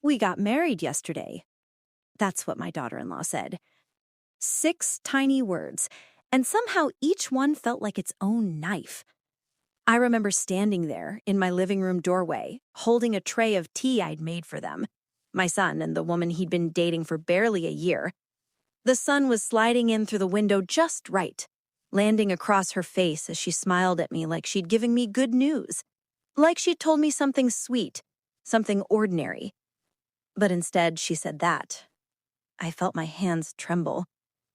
We got married yesterday. That's what my daughter-in-law said. 6 tiny words, and somehow each one felt like its own knife. I remember standing there in my living room doorway, holding a tray of tea I'd made for them, my son and the woman he'd been dating for barely a year. The sun was sliding in through the window just right, landing across her face as she smiled at me like she'd given me good news, like she'd told me something sweet, something ordinary. But instead, she said that. I felt my hands tremble.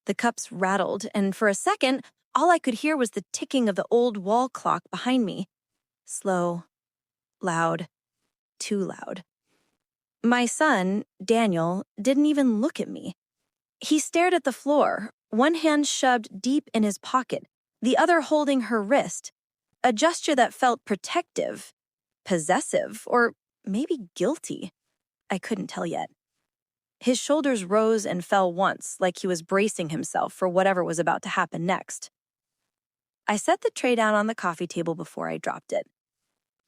The cups rattled, and for a second, all I could hear was the ticking of the old wall clock behind me. Slow, loud, too loud. My son, Daniel, didn't even look at me. He stared at the floor, one hand shoved deep in his pocket, the other holding her wrist, a gesture that felt protective, possessive, or maybe guilty. I couldn't tell yet. His shoulders rose and fell once, like he was bracing himself for whatever was about to happen next. I set the tray down on the coffee table before I dropped it.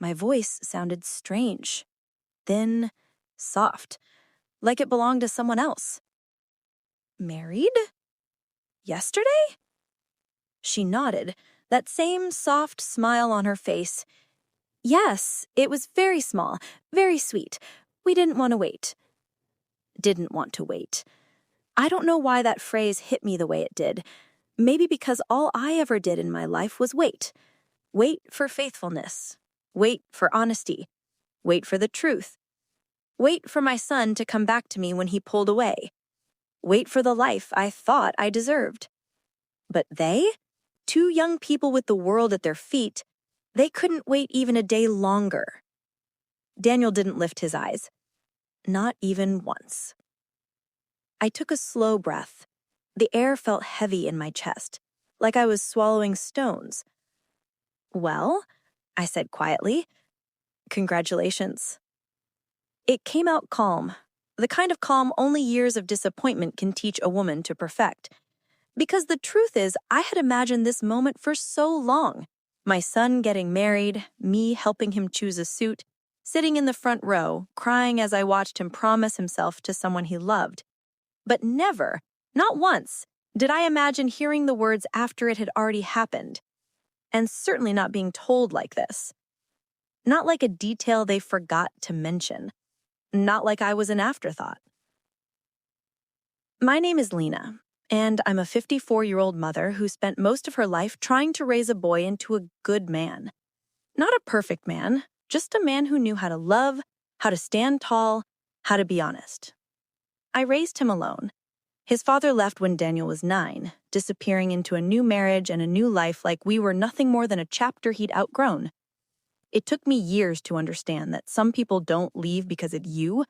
My voice sounded strange, thin, soft, like it belonged to someone else. Married? Yesterday? She nodded, that same soft smile on her face. Yes, it was very small, very sweet. We didn't want to wait. Didn't want to wait. I don't know why that phrase hit me the way it did. Maybe because all I ever did in my life was wait. Wait for faithfulness. Wait for honesty. Wait for the truth. Wait for my son to come back to me when he pulled away. Wait for the life I thought I deserved. But they? 2 young people with the world at their feet, they couldn't wait even a day longer. Daniel didn't lift his eyes. Not even once. I took a slow breath. The air felt heavy in my chest, like I was swallowing stones. Well, I said quietly, congratulations. It came out calm, the kind of calm only years of disappointment can teach a woman to perfect. Because the truth is, I had imagined this moment for so long. My son getting married, me helping him choose a suit, sitting in the front row, crying as I watched him promise himself to someone he loved. But never, not once, did I imagine hearing the words after it had already happened. And certainly not being told like this. Not like a detail they forgot to mention. Not like I was an afterthought. My name is Lena, and I'm a 54-year-old mother who spent most of her life trying to raise a boy into a good man. Not a perfect man, just a man who knew how to love, how to stand tall, how to be honest. I raised him alone. His father left when Daniel was 9, disappearing into a new marriage and a new life like we were nothing more than a chapter he'd outgrown. It took me years to understand that some people don't leave because of you,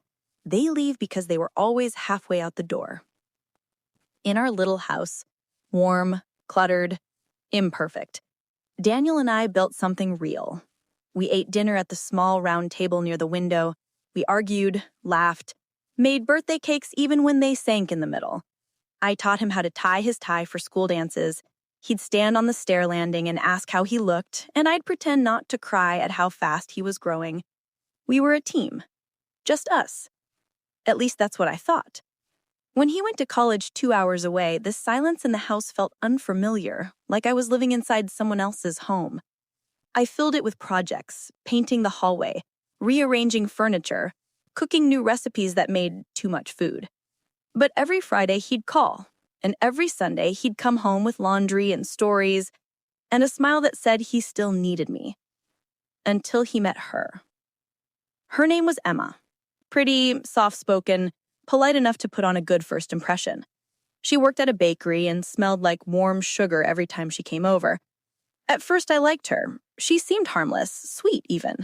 they leave because they were always halfway out the door. In our little house, warm, cluttered, imperfect, Daniel and I built something real. We ate dinner at the small round table near the window. We argued, laughed, made birthday cakes even when they sank in the middle. I taught him how to tie his tie for school dances. He'd stand on the stair landing and ask how he looked, and I'd pretend not to cry at how fast he was growing. We were a team. Just us. At least that's what I thought. When he went to college 2 hours away, the silence in the house felt unfamiliar, like I was living inside someone else's home. I filled it with projects, painting the hallway, rearranging furniture, cooking new recipes that made too much food. But every Friday he'd call, and every Sunday he'd come home with laundry and stories, and a smile that said he still needed me. Until he met her. Her name was Emma. Pretty, soft-spoken, polite enough to put on a good first impression. She worked at a bakery and smelled like warm sugar every time she came over. At first I liked her. She seemed harmless, sweet even.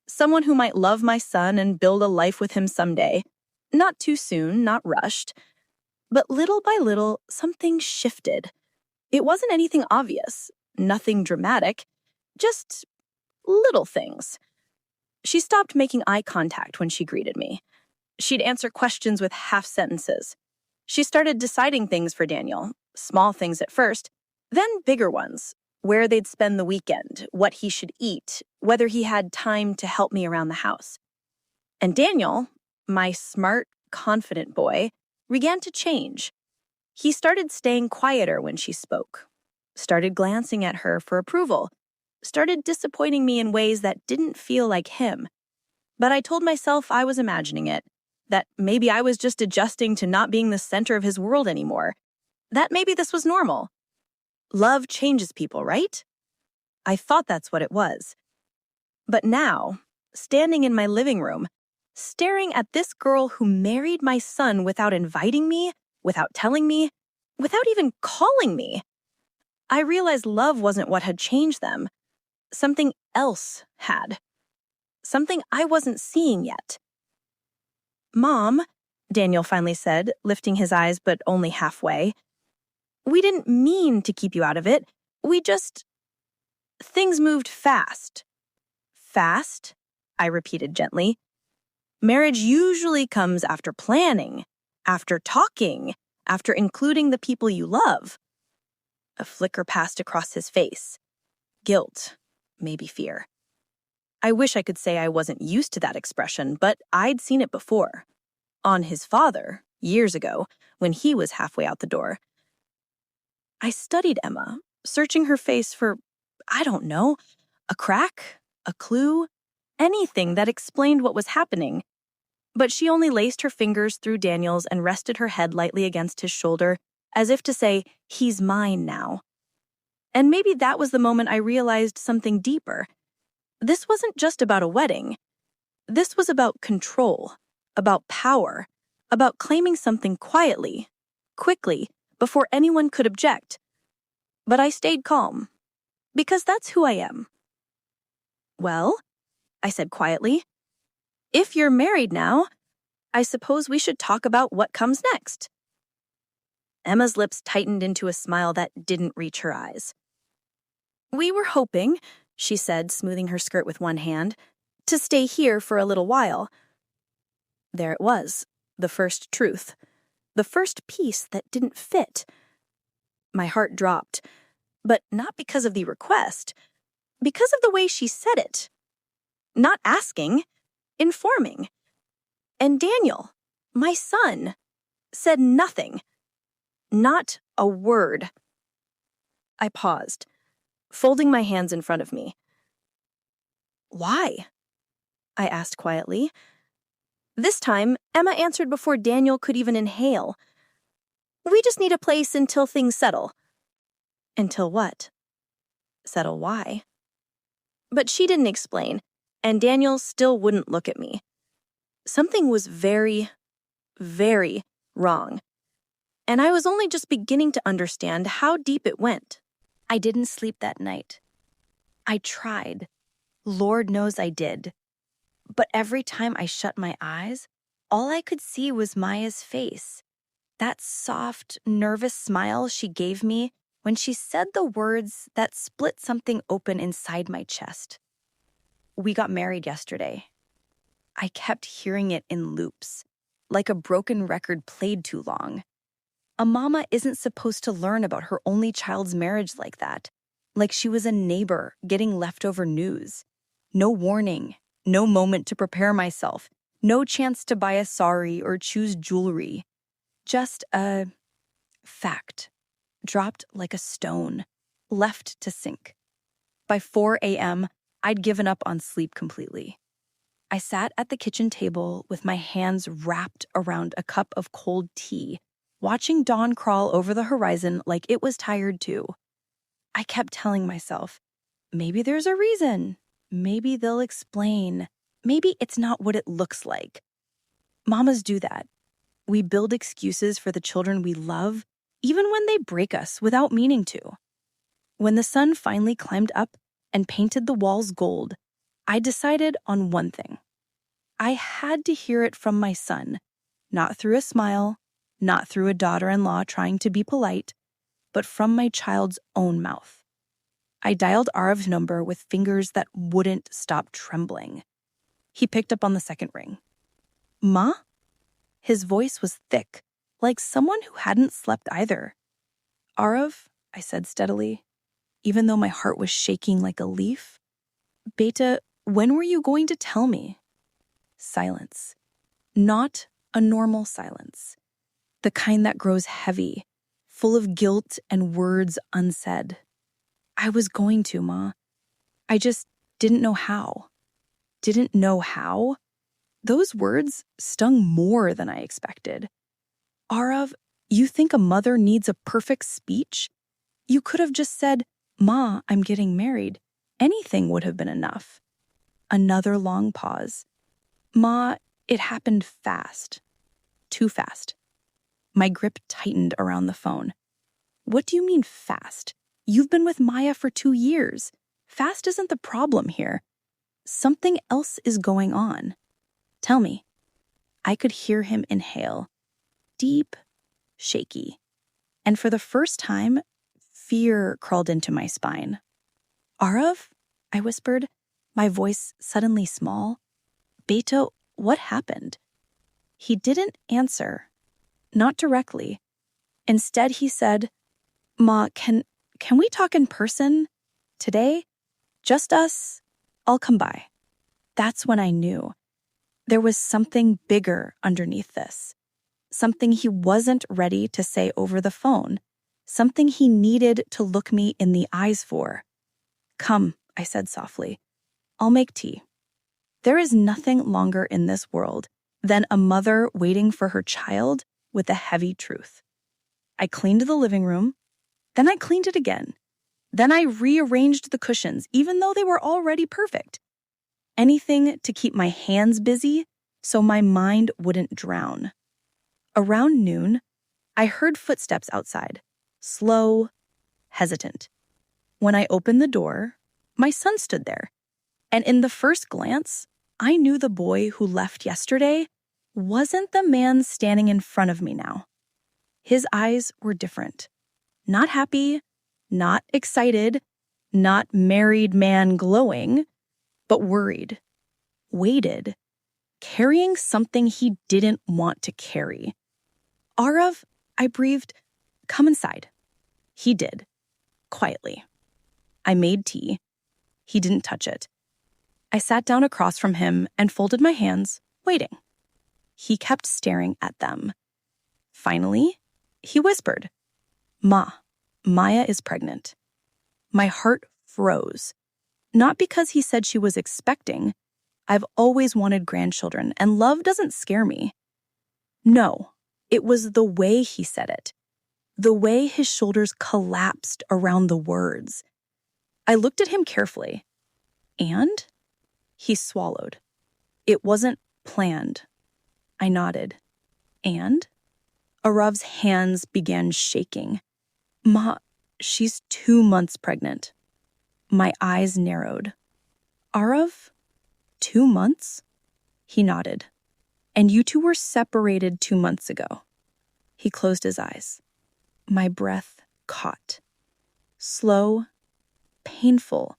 Someone who might love my son and build a life with him someday. Not too soon, not rushed. But little by little, something shifted. It wasn't anything obvious, nothing dramatic, just little things. She stopped making eye contact when she greeted me. She'd answer questions with half sentences. She started deciding things for Daniel, small things at first, then bigger ones, where they'd spend the weekend, what he should eat, whether he had time to help me around the house. And Daniel, my smart, confident boy, began to change. He started staying quieter when she spoke, started glancing at her for approval, started disappointing me in ways that didn't feel like him. But I told myself I was imagining it, that maybe I was just adjusting to not being the center of his world anymore, that maybe this was normal. Love changes people, right? I thought that's what it was. But now, standing in my living room, staring at this girl who married my son without inviting me, without telling me, without even calling me, I realized love wasn't what had changed them. Something else had. Something I wasn't seeing yet. "Mom," Daniel finally said, lifting his eyes but only halfway, "we didn't mean to keep you out of it. We just... Things moved fast." "Fast?" I repeated gently. "Marriage usually comes after planning, after talking, after including the people you love." A flicker passed across his face. Guilt, maybe fear. I wish I could say I wasn't used to that expression, but I'd seen it before. On his father, years ago, when he was halfway out the door. I studied Emma, searching her face for, I don't know, a crack, a clue, anything that explained what was happening. But she only laced her fingers through Daniel's and rested her head lightly against his shoulder, as if to say, "He's mine now." And maybe that was the moment I realized something deeper. This wasn't just about a wedding. This was about control, about power, about claiming something quietly, quickly, before anyone could object. But I stayed calm, because that's who I am. "Well," I said quietly, "if you're married now, I suppose we should talk about what comes next." Emma's lips tightened into a smile that didn't reach her eyes. "We were hoping," she said, smoothing her skirt with one hand, "to stay here for a little while." There it was, the first truth, the first piece that didn't fit. My heart dropped, but not because of the request, because of the way she said it. Not asking, informing. And Daniel, my son, said nothing. Not a word. I paused, folding my hands in front of me. "Why?" I asked quietly. This time, Emma answered before Daniel could even inhale. "We just need a place until things settle." Until what? Settle why? But she didn't explain, and Daniel still wouldn't look at me. Something was very, very wrong. And I was only just beginning to understand how deep it went. I didn't sleep that night. I tried. Lord knows I did. But every time I shut my eyes, all I could see was Maya's face. That soft, nervous smile she gave me when she said the words that split something open inside my chest. "We got married yesterday." I kept hearing it in loops, like a broken record played too long. A mama isn't supposed to learn about her only child's marriage like that, like she was a neighbor getting leftover news. No warning, no moment to prepare myself, no chance to buy a sari or choose jewelry. Just a fact, dropped like a stone, left to sink. By 4 a.m., I'd given up on sleep completely. I sat at the kitchen table with my hands wrapped around a cup of cold tea, watching dawn crawl over the horizon like it was tired too. I kept telling myself, maybe there's a reason. Maybe they'll explain. Maybe it's not what it looks like. Mamas do that. We build excuses for the children we love, even when they break us without meaning to. When the sun finally climbed up and painted the walls gold, I decided on one thing. I had to hear it from my son, not through a smile, not through a daughter-in-law trying to be polite, but from my child's own mouth. I dialed Arav's number with fingers that wouldn't stop trembling. He picked up on the second ring. "Ma?" His voice was thick, like someone who hadn't slept either. "Arav," I said steadily, even though my heart was shaking like a leaf. "Beta, when were you going to tell me?" Silence. Not a normal silence, the kind that grows heavy, full of guilt and words unsaid. I was going to, Ma. I just didn't know how. Didn't know how? Those words stung more than I expected. Arav, you think a mother needs a perfect speech? You could have just said, Ma, I'm getting married. Anything would have been enough. Another long pause. Ma, it happened fast. Too fast. My grip tightened around the phone. What do you mean fast? You've been with Maya for 2 years. Fast isn't the problem here. Something else is going on. Tell me. I could hear him inhale. Deep, shaky. And for the first time, fear crawled into my spine. Arav? I whispered, my voice suddenly small. Beta, what happened? He didn't answer. Not directly. Instead, he said, Ma, can we talk in person? Today? Just us? I'll come by. That's when I knew. There was something bigger underneath this. Something he wasn't ready to say over the phone. Something he needed to look me in the eyes for. Come, I said softly. I'll make tea. There is nothing longer in this world than a mother waiting for her child with a heavy truth. I cleaned the living room. Then I cleaned it again. Then I rearranged the cushions, even though they were already perfect. Anything to keep my hands busy so my mind wouldn't drown. Around noon, I heard footsteps outside, slow, hesitant. When I opened the door, my son stood there. And in the first glance, I knew the boy who left yesterday wasn't the man standing in front of me now. His eyes were different. Not happy, not excited, not married man glowing, but worried, weighted, carrying something he didn't want to carry. Arav, I breathed, come inside. He did, quietly. I made tea. He didn't touch it. I sat down across from him and folded my hands, waiting. He kept staring at them. Finally, he whispered, Ma, Maya is pregnant. My heart froze. Not because he said she was expecting. I've always wanted grandchildren, and love doesn't scare me. No, it was the way he said it. The way his shoulders collapsed around the words. I looked at him carefully. And? He swallowed. It wasn't planned. I nodded. And? Arav's hands began shaking. Ma, she's 2 months pregnant. My eyes narrowed. Arav? 2 months? He nodded. And you two were separated 2 months ago. He closed his eyes. My breath caught. Slow, painful,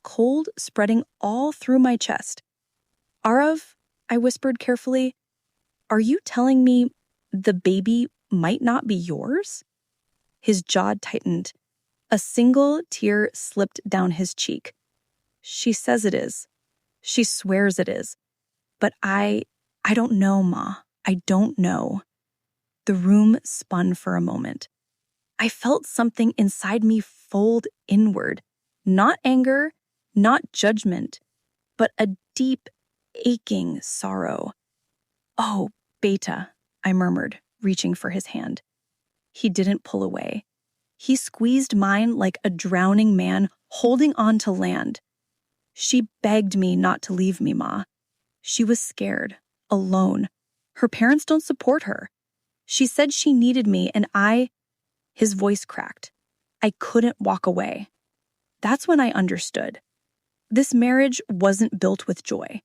cold spreading all through my chest. Arav, I whispered carefully, are you telling me the baby might not be yours? His jaw tightened. A single tear slipped down his cheek. She says it is. She swears it is. But I don't know, Ma. I don't know. The room spun for a moment. I felt something inside me fold inward. Not anger, not judgment, but a deep, aching sorrow. Oh, Beta, I murmured, reaching for his hand. He didn't pull away. He squeezed mine like a drowning man holding on to land. She begged me not to leave me, Ma. She was scared, alone. Her parents don't support her. She said she needed me, and his voice cracked. I couldn't walk away. That's when I understood. This marriage wasn't built with joy.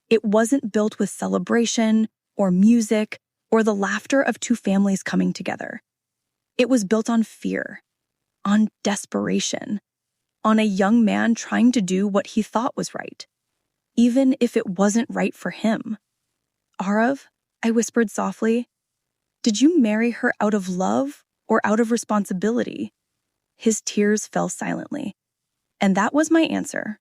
It wasn't built with celebration or music or the laughter of two families coming together. It was built on fear, on desperation, on a young man trying to do what he thought was right, even if it wasn't right for him. Arav, I whispered softly, did you marry her out of love or out of responsibility? His tears fell silently. And that was my answer.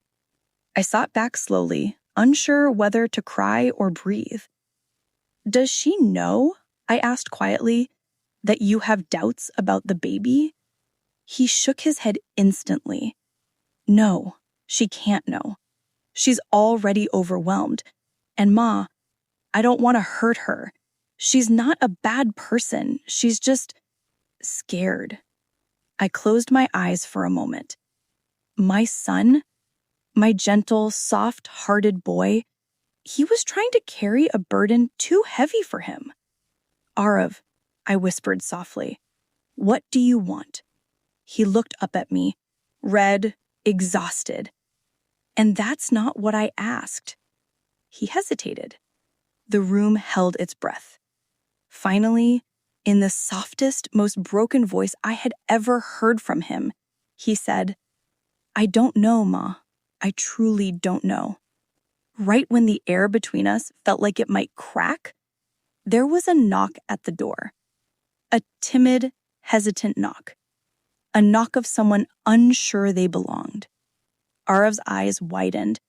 I sat back slowly, unsure whether to cry or breathe. Does she know, I asked quietly, that you have doubts about the baby? He shook his head instantly. No, she can't know. She's already overwhelmed. And Ma, I don't want to hurt her. She's not a bad person. She's just scared. I closed my eyes for a moment. My son, my gentle, soft-hearted boy, he was trying to carry a burden too heavy for him. Arav, I whispered softly, what do you want? He looked up at me, red, exhausted. And that's not what I asked. He hesitated. The room held its breath. Finally, in the softest, most broken voice I had ever heard from him, he said, I don't know, Ma. I truly don't know. Right when the air between us felt like it might crack, there was a knock at the door. A timid, hesitant knock. A knock of someone unsure they belonged. Arav's eyes widened.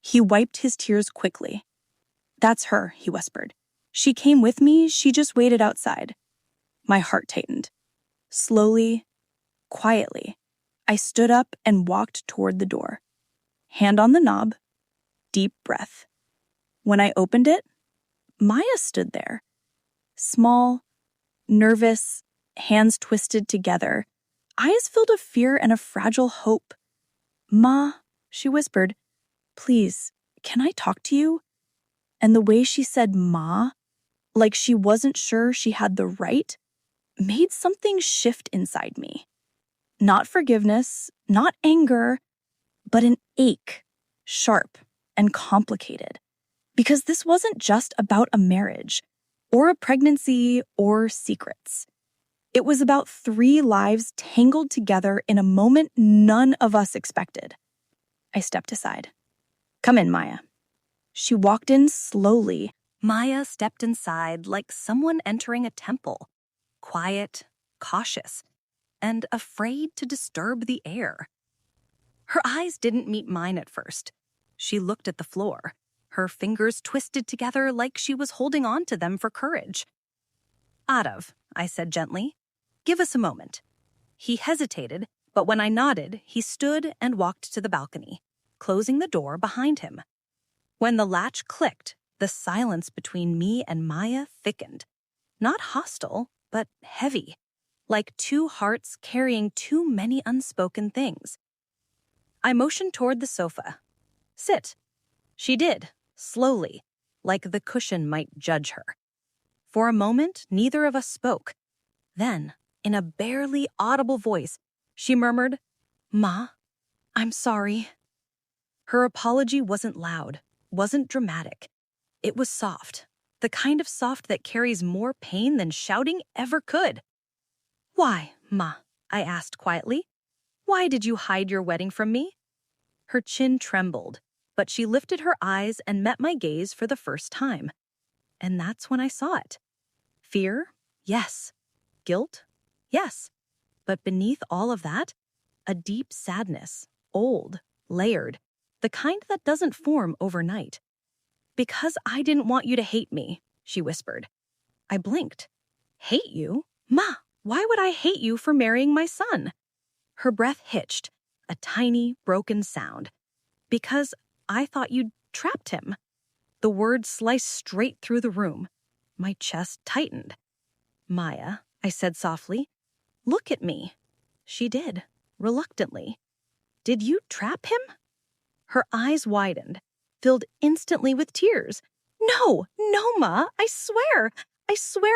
He wiped his tears quickly. That's her, he whispered. She came with me, she just waited outside. My heart tightened. Slowly, quietly, I stood up and walked toward the door. Hand on the knob, deep breath. When I opened it, Maya stood there. Small, nervous, hands twisted together, eyes filled of fear and a fragile hope. Ma, she whispered, please, can I talk to you? And the way she said Ma, like she wasn't sure she had the right, made something shift inside me. Not forgiveness, not anger, but an ache, sharp and complicated. Because this wasn't just about a marriage, or a pregnancy, or secrets. It was about 3 lives tangled together in a moment none of us expected. I stepped aside. Come in, Maya. She walked in slowly. Maya stepped inside like someone entering a temple, quiet, cautious, and afraid to disturb the air. Her eyes didn't meet mine at first. She looked at the floor, her fingers twisted together like she was holding on to them for courage. Arav, I said gently, give us a moment. He hesitated, but when I nodded, he stood and walked to the balcony, closing the door behind him. When the latch clicked, the silence between me and Maya thickened. Not hostile, but heavy, like 2 hearts carrying too many unspoken things. I motioned toward the sofa. Sit. She did, slowly, like the cushion might judge her. For a moment, neither of us spoke. Then, in a barely audible voice, she murmured, Ma, I'm sorry. Her apology wasn't loud, wasn't dramatic. It was soft, the kind of soft that carries more pain than shouting ever could. Why, Ma? I asked quietly. Why did you hide your wedding from me? Her chin trembled, but she lifted her eyes and met my gaze for the first time. And that's when I saw it. Fear? Yes. Guilt? Yes. But beneath all of that, a deep sadness, old, layered, the kind that doesn't form overnight. Because I didn't want you to hate me, she whispered. I blinked. Hate you? Ma, why would I hate you for marrying my son? Her breath hitched, a tiny, broken sound. Because I thought you'd trapped him. The word sliced straight through the room. My chest tightened. Maya, I said softly, look at me. She did, reluctantly. Did you trap him? Her eyes widened, filled instantly with tears. No, Ma, I swear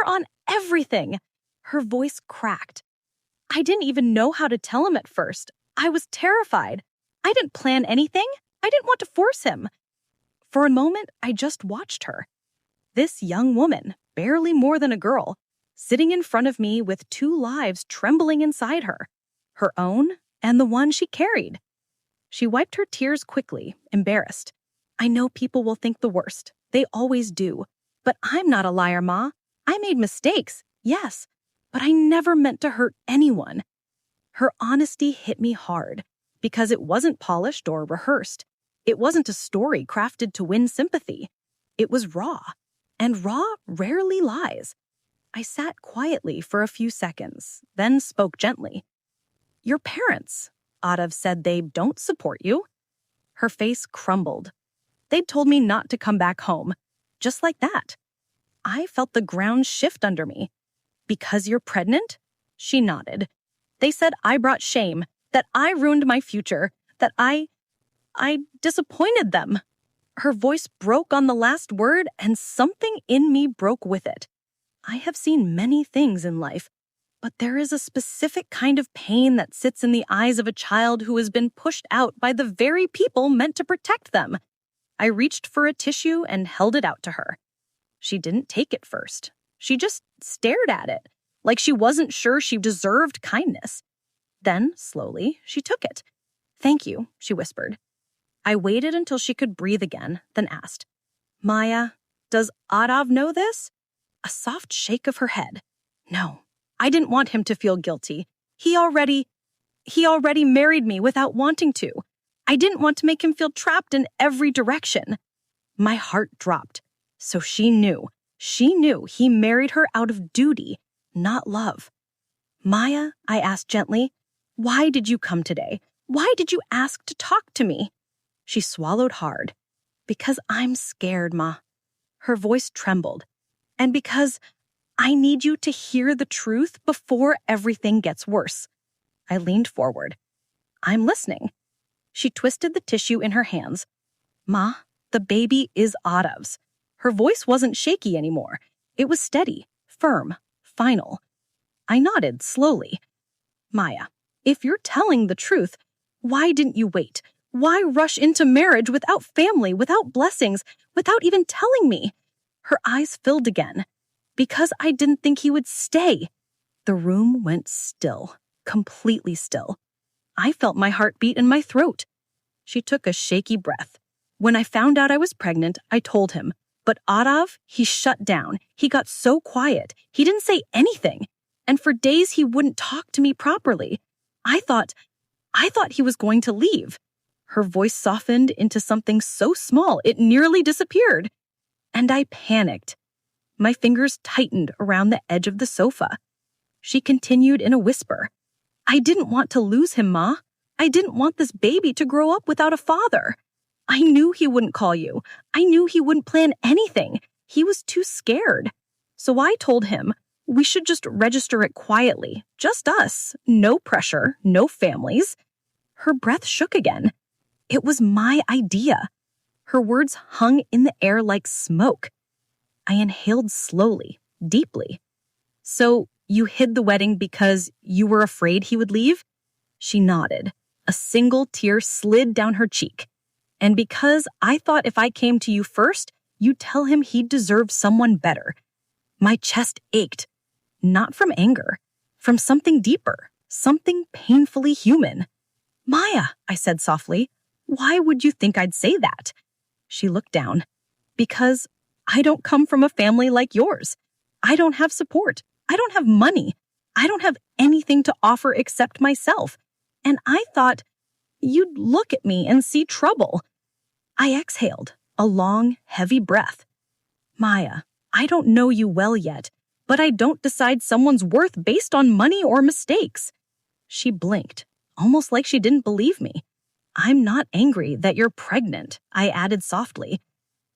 on everything. Her voice cracked. I didn't even know how to tell him at first. I was terrified. I didn't plan anything. I didn't want to force him. For a moment, I just watched her. This young woman, barely more than a girl, sitting in front of me with 2 lives trembling inside her, her own and the one she carried. She wiped her tears quickly, embarrassed. I know people will think the worst. They always do. But I'm not a liar, Ma. I made mistakes, yes, but I never meant to hurt anyone. Her honesty hit me hard because it wasn't polished or rehearsed. It wasn't a story crafted to win sympathy. It was raw. and Ra rarely lies. I sat quietly for a few seconds, then spoke gently. Your parents, Adav said they don't support you. Her face crumbled. They'd told me not to come back home. Just like that. I felt the ground shift under me. Because you're pregnant? She nodded. They said I brought shame, that I ruined my future, that I disappointed them. Her voice broke on the last word, and something in me broke with it. I have seen many things in life, but there is a specific kind of pain that sits in the eyes of a child who has been pushed out by the very people meant to protect them. I reached for a tissue and held it out to her. She didn't take it first. She just stared at it, like she wasn't sure she deserved kindness. Then, slowly, she took it. Thank you, she whispered. I waited until she could breathe again, then asked, Maya, does Adav know this? A soft shake of her head. No, I didn't want him to feel guilty. He already married me without wanting to. I didn't want to make him feel trapped in every direction. My heart dropped. So she knew. She knew he married her out of duty, not love. Maya, I asked gently, why did you come today? Why did you ask to talk to me? She swallowed hard. Because I'm scared, Ma. Her voice trembled. And because I need you to hear the truth before everything gets worse. I leaned forward. I'm listening. She twisted the tissue in her hands. Ma, the baby is Adav's. Her voice wasn't shaky anymore. It was steady, firm, final. I nodded slowly. Maya, if you're telling the truth, why didn't you wait? Why rush into marriage without family, without blessings, without even telling me? Her eyes filled again. Because I didn't think he would stay. The room went still, completely still. I felt my heart beat in my throat. She took a shaky breath. When I found out I was pregnant, I told him. But Adav, he shut down. He got so quiet. He didn't say anything. And for days he wouldn't talk to me properly. I thought he was going to leave. Her voice softened into something so small it nearly disappeared. And I panicked. My fingers tightened around the edge of the sofa. She continued in a whisper. I didn't want to lose him, Ma. I didn't want this baby to grow up without a father. I knew he wouldn't call you. I knew he wouldn't plan anything. He was too scared. So I told him we should just register it quietly. Just us. No pressure. No families. Her breath shook again. It was my idea. Her words hung in the air like smoke. I inhaled slowly, deeply. So you hid the wedding because you were afraid he would leave? She nodded. A single tear slid down her cheek. And because I thought if I came to you first, you'd tell him he deserved someone better. My chest ached. Not from anger. From something deeper. Something painfully human. Maya, I said softly, why would you think I'd say that? She looked down. Because I don't come from a family like yours. I don't have support. I don't have money. I don't have anything to offer except myself. And I thought you'd look at me and see trouble. I exhaled, a long, heavy breath. Maya, I don't know you well yet, but I don't decide someone's worth based on money or mistakes. She blinked, almost like she didn't believe me. I'm not angry that you're pregnant, I added softly.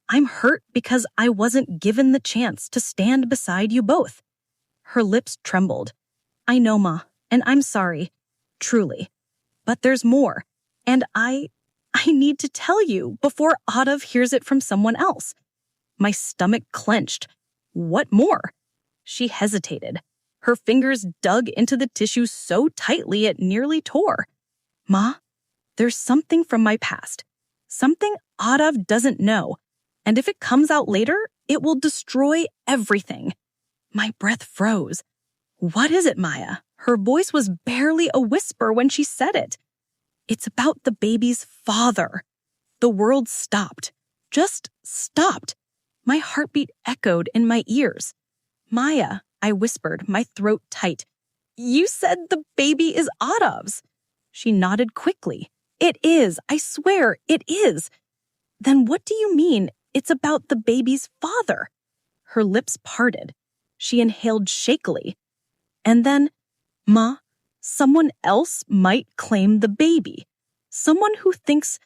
I'm hurt because I wasn't given the chance to stand beside you both. Her lips trembled. I know, Ma, and I'm sorry. Truly. But there's more. And I need to tell you before Adav hears it from someone else. My stomach clenched. What more? She hesitated. Her fingers dug into the tissue so tightly it nearly tore. Ma, there's something from my past. Something Adav doesn't know. And if it comes out later, it will destroy everything. My breath froze. What is it, Maya? Her voice was barely a whisper when she said it. It's about the baby's father. The world stopped. Just stopped. My heartbeat echoed in my ears. Maya, I whispered, my throat tight. You said the baby is Adav's. She nodded quickly. It is. I swear, it is. Then what do you mean it's about the baby's father? Her lips parted. She inhaled shakily. And then, Ma, someone else might claim the baby. Someone who thinks.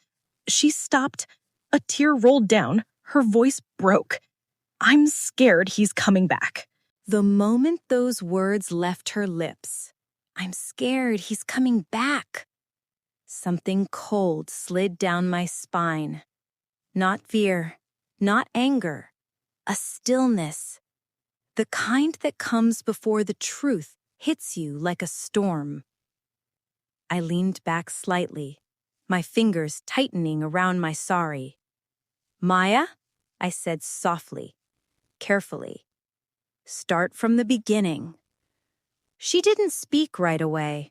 She stopped. A tear rolled down. Her voice broke. I'm scared he's coming back. The moment those words left her lips, I'm scared he's coming back. Something cold slid down my spine. Not fear, not anger, a stillness. The kind that comes before the truth hits you like a storm. I leaned back slightly, my fingers tightening around my sari. Maya, I said softly, carefully. Start from the beginning. She didn't speak right away.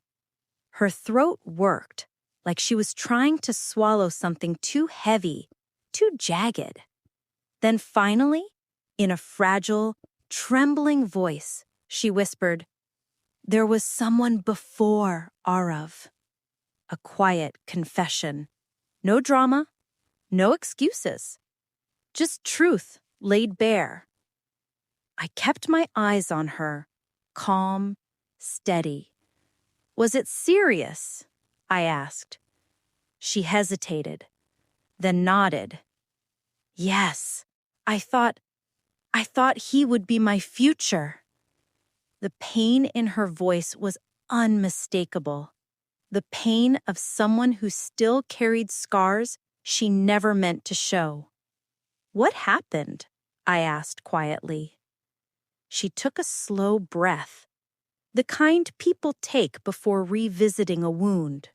Her throat worked, like she was trying to swallow something too heavy, too jagged. Then finally, in a fragile, trembling voice, she whispered, "There was someone before Arav." A quiet confession. No drama, no excuses. Just truth laid bare. I kept my eyes on her, calm, steady. Was it serious? I asked. She hesitated, then nodded. Yes, I thought he would be my future. The pain in her voice was unmistakable. The pain of someone who still carried scars she never meant to show. What happened? I asked quietly. She took a slow breath, the kind people take before revisiting a wound.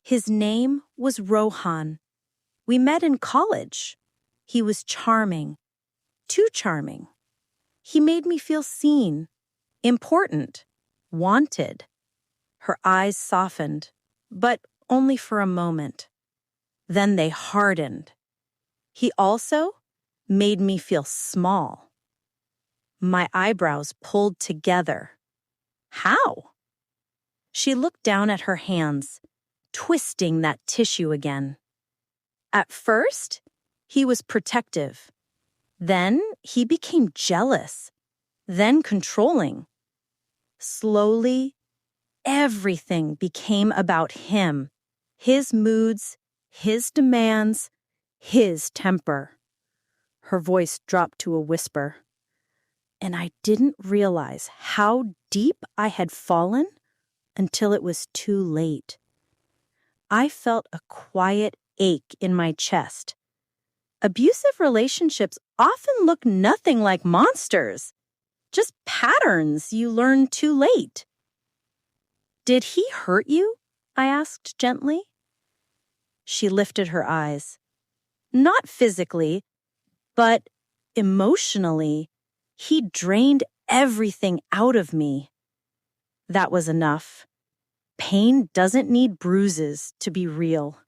His name was Rohan. We met in college. He was charming, too charming. He made me feel seen, important, wanted. Her eyes softened, but only for a moment. Then they hardened. He also made me feel small. My eyebrows pulled together. How? She looked down at her hands, twisting that tissue again. At first, he was protective. Then he became jealous, then controlling. Slowly, everything became about him, his moods, his demands, his temper. Her voice dropped to a whisper. And I didn't realize how deep I had fallen until it was too late. I felt a quiet ache in my chest. Abusive relationships often look nothing like monsters, just patterns you learn too late. Did he hurt you? I asked gently. She lifted her eyes. Not physically, but emotionally. He drained everything out of me. That was enough. Pain doesn't need bruises to be real.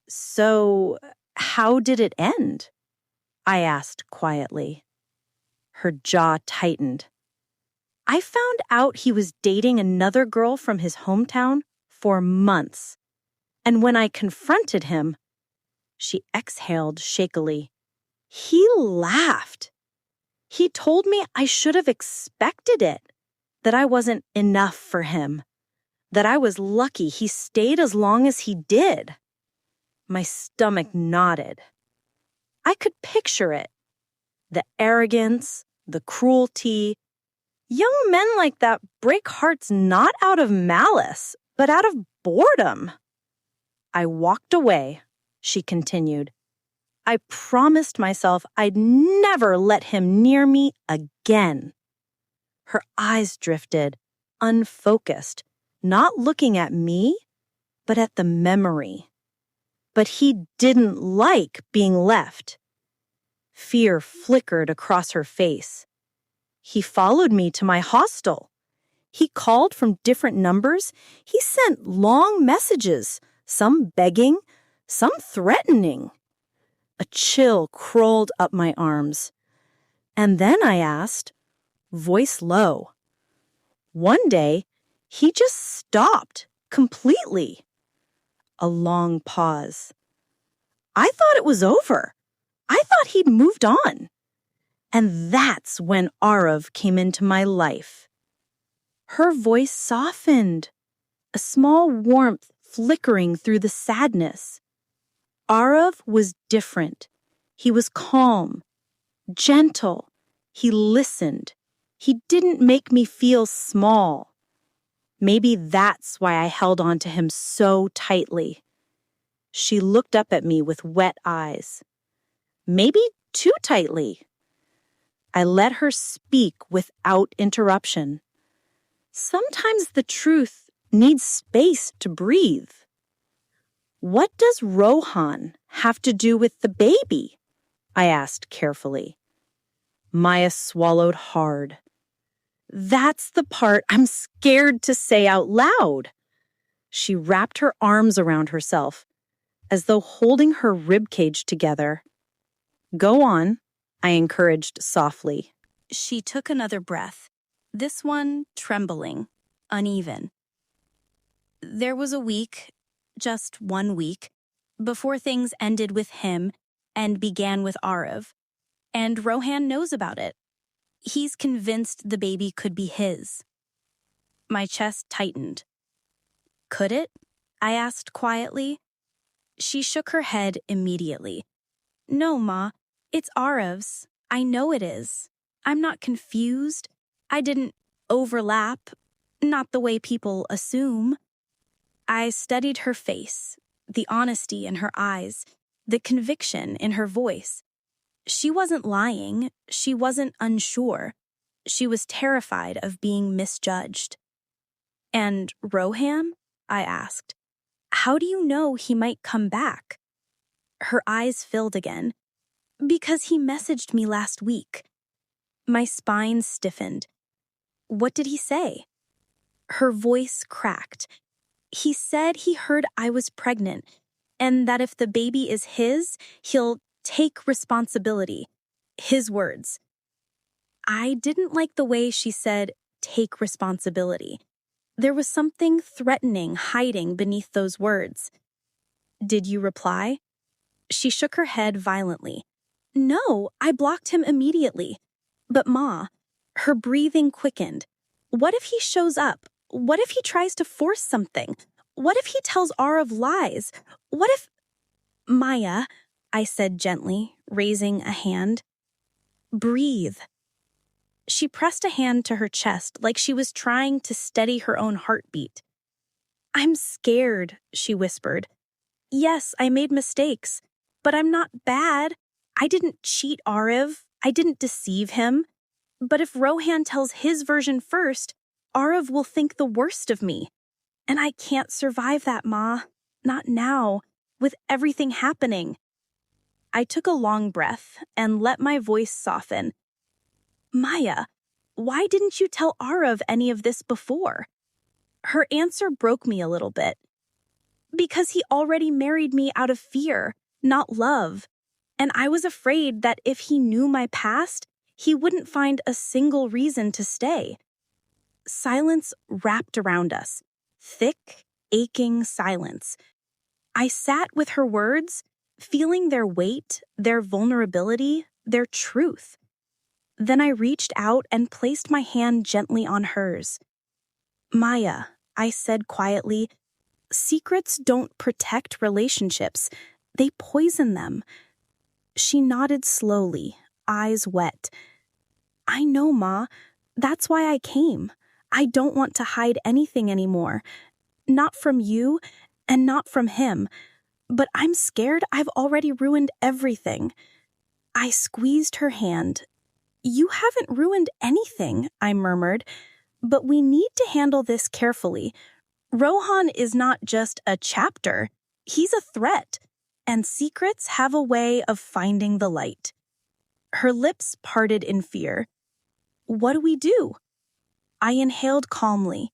So, how did it end? I asked quietly. Her jaw tightened. I found out he was dating another girl from his hometown for months. And when I confronted him, she exhaled shakily. He laughed. He told me I should have expected it, that I wasn't enough for him, that I was lucky he stayed as long as he did. My stomach knotted. I could picture it. The arrogance, the cruelty. Young men like that break hearts not out of malice, but out of boredom. I walked away, she continued. I promised myself I'd never let him near me again. Her eyes drifted, unfocused, not looking at me, but at the memory. But he didn't like being left. Fear flickered across her face. He followed me to my hostel. He called from different numbers. He sent long messages, some begging, some threatening. A chill crawled up my arms. And then I asked, voice low. One day, he just stopped completely. A long pause. I thought it was over. I thought he'd moved on. And that's when Arav came into my life. Her voice softened, a small warmth flickering through the sadness. Arav was different. He was calm, gentle. He listened. He didn't make me feel small. Maybe that's why I held on to him so tightly. She looked up at me with wet eyes. Maybe too tightly. I let her speak without interruption. Sometimes the truth needs space to breathe. What does Rohan have to do with the baby? I asked carefully. Maya swallowed hard. That's the part I'm scared to say out loud. She wrapped her arms around herself, as though holding her ribcage together. Go on, I encouraged softly. She took another breath, this one trembling, uneven. There was a week, just 1 week, before things ended with him and began with Arav, and Rohan knows about it. He's convinced the baby could be his. My chest tightened. Could it? I asked quietly. She shook her head immediately. No, Ma, it's Arav's. I know it is. I'm not confused. I didn't overlap, not the way people assume. I studied her face, the honesty in her eyes, the conviction in her voice. She wasn't lying. She wasn't unsure. She was terrified of being misjudged. And Rohan? I asked. How do you know he might come back? Her eyes filled again. Because he messaged me last week. My spine stiffened. What did he say? Her voice cracked. He said he heard I was pregnant, and that if the baby is his, he'll take responsibility. His words. I didn't like the way she said, take responsibility. There was something threatening hiding beneath those words. Did you reply? She shook her head violently. No, I blocked him immediately. But Ma, her breathing quickened. What if he shows up? What if he tries to force something? What if he tells Arav lies? What if... Maya, I said gently, raising a hand. Breathe. She pressed a hand to her chest like she was trying to steady her own heartbeat. I'm scared, she whispered. Yes, I made mistakes, but I'm not bad. I didn't cheat Arav. I didn't deceive him. But if Rohan tells his version first, Arav will think the worst of me. And I can't survive that, Ma. Not now, with everything happening. I took a long breath and let my voice soften. Maya, why didn't you tell Arav any of this before? Her answer broke me a little bit. Because he already married me out of fear, not love. And I was afraid that if he knew my past, he wouldn't find a single reason to stay. Silence wrapped around us. Thick, aching silence. I sat with her words, feeling their weight, their vulnerability, their truth. Then I reached out and placed my hand gently on hers. Maya, I said quietly, secrets don't protect relationships. They poison them. She nodded slowly, eyes wet. I know, Ma. That's why I came. I don't want to hide anything anymore. Not from you, and not from him. But I'm scared I've already ruined everything. I squeezed her hand. You haven't ruined anything, I murmured. But we need to handle this carefully. Rohan is not just a chapter. He's a threat. And secrets have a way of finding the light. Her lips parted in fear. What do we do? I inhaled calmly.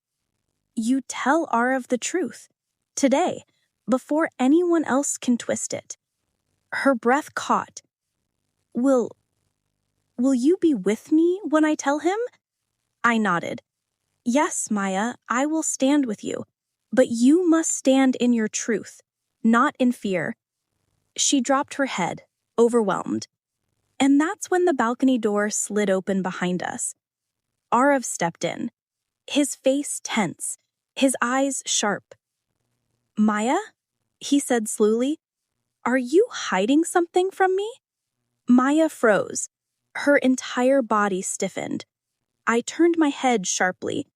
You tell Arav the truth. Today, before anyone else can twist it. Her breath caught. Will you be with me when I tell him? I nodded. Yes, Maya, I will stand with you. But you must stand in your truth, not in fear. She dropped her head, overwhelmed. And that's when the balcony door slid open behind us. Arav stepped in, his face tense, his eyes sharp. "Maya?" he said slowly. "Are you hiding something from me?" Maya froze. Her entire body stiffened. I turned my head sharply.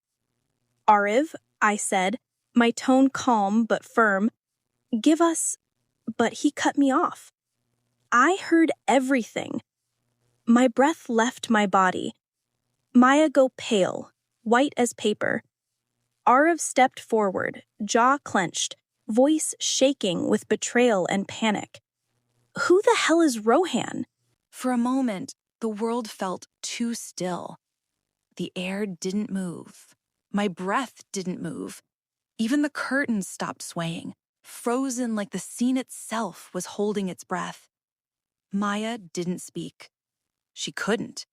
"Arav," I said, my tone calm but firm, "give us—" But he cut me off. I heard everything. My breath left my body. Maya go pale, white as paper. Arav stepped forward, jaw clenched, voice shaking with betrayal and panic. "Who the hell is Rohan?" For a moment, the world felt too still. The air didn't move. My breath didn't move. Even the curtains stopped swaying, frozen like the scene itself was holding its breath. Maya didn't speak. She couldn't.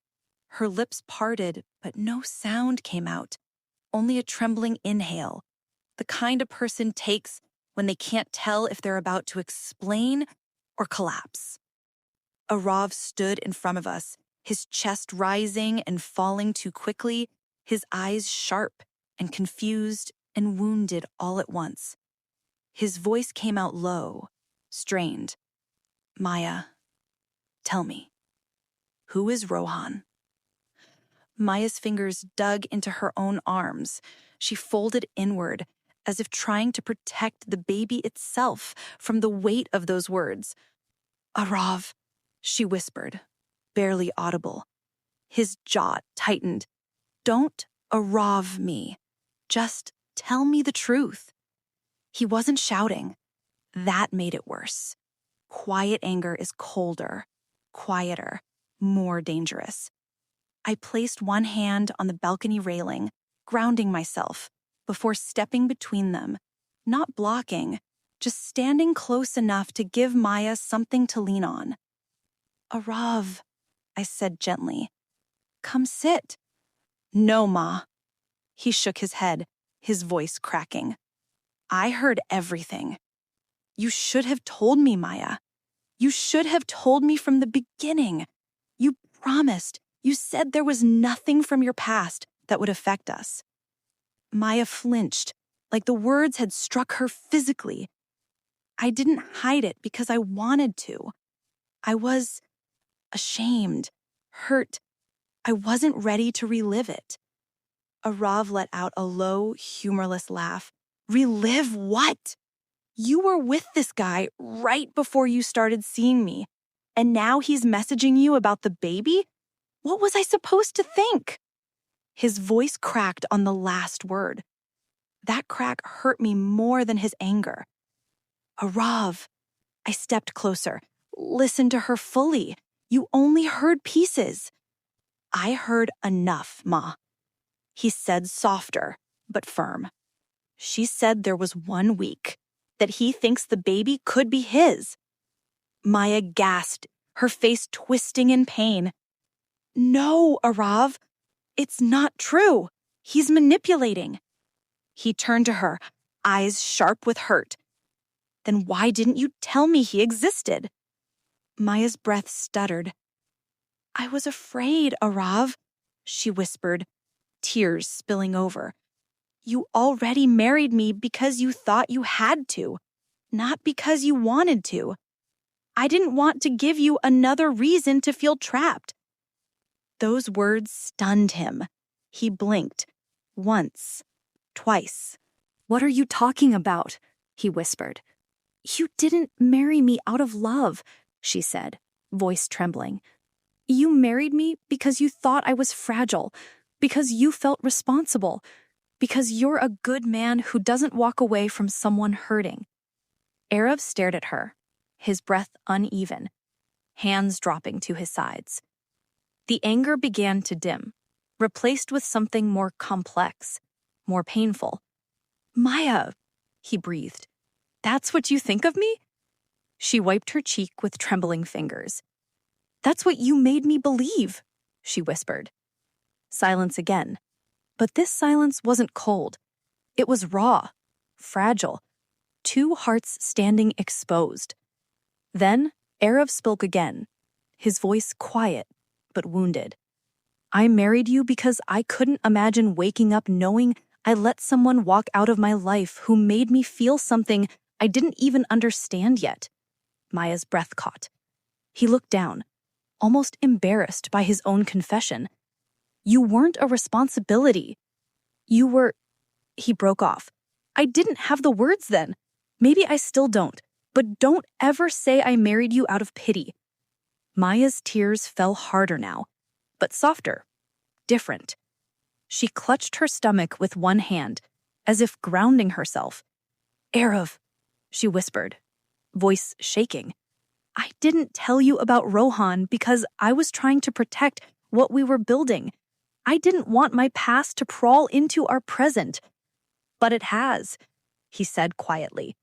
Her lips parted, but no sound came out, only a trembling inhale, the kind a person takes when they can't tell if they're about to explain or collapse. Arav stood in front of us, his chest rising and falling too quickly, his eyes sharp and confused and wounded all at once. His voice came out low, strained. "Maya, tell me, who is Rohan?" Maya's fingers dug into her own arms. She folded inward, as if trying to protect the baby itself from the weight of those words. "Arav," she whispered, barely audible. His jaw tightened. "Don't Arav me. Just tell me the truth." He wasn't shouting. That made it worse. Quiet anger is colder, quieter, more dangerous. I placed one hand on the balcony railing, grounding myself, before stepping between them, not blocking, just standing close enough to give Maya something to lean on. "Arav," I said gently. "Come sit." "No, Ma." He shook his head, his voice cracking. "I heard everything. You should have told me, Maya. You should have told me from the beginning. You promised. You said there was nothing from your past that would affect us." Maya flinched, like the words had struck her physically. I didn't hide it because I wanted to. I was ashamed, hurt. I wasn't ready to relive it. Arav let out a low, humorless laugh. "Relive what? You were with this guy right before you started seeing me, and now he's messaging you about the baby? What was I supposed to think?" His voice cracked on the last word. That crack hurt me more than his anger. "Arav." I stepped closer. "Listen to her fully. You only heard pieces." "I heard enough, Ma." He said softer, but firm. "She said there was 1 week, that he thinks the baby could be his." Maya gasped, her face twisting in pain. "No, Arav. It's not true. He's manipulating." He turned to her, eyes sharp with hurt. "Then why didn't you tell me he existed?" Maya's breath stuttered. "I was afraid, Arav," she whispered, tears spilling over. "You already married me because you thought you had to, not because you wanted to. I didn't want to give you another reason to feel trapped." Those words stunned him. He blinked. Once. Twice. "What are you talking about?" he whispered. "You didn't marry me out of love," she said, voice trembling. "You married me because you thought I was fragile, because you felt responsible, because you're a good man who doesn't walk away from someone hurting." Arav stared at her, his breath uneven, hands dropping to his sides. The anger began to dim, replaced with something more complex, more painful. "Maya," he breathed. "That's what you think of me?" She wiped her cheek with trembling fingers. "That's what you made me believe," she whispered. Silence again. But this silence wasn't cold. It was raw, fragile, 2 hearts standing exposed. Then Arav spoke again, his voice quiet but wounded. I married you because I couldn't imagine waking up knowing I let someone walk out of my life who made me feel something I didn't even understand yet. Maya's breath caught. He looked down, almost embarrassed by his own confession. You weren't a responsibility. You were... He broke off. I didn't have the words then. Maybe I still don't, but don't ever say I married you out of pity. Maya's tears fell harder now, but softer, different. She clutched her stomach with one hand, as if grounding herself. Arav, she whispered, voice shaking. I didn't tell you about Rohan because I was trying to protect what we were building. I didn't want my past to crawl into our present. But it has, he said quietly.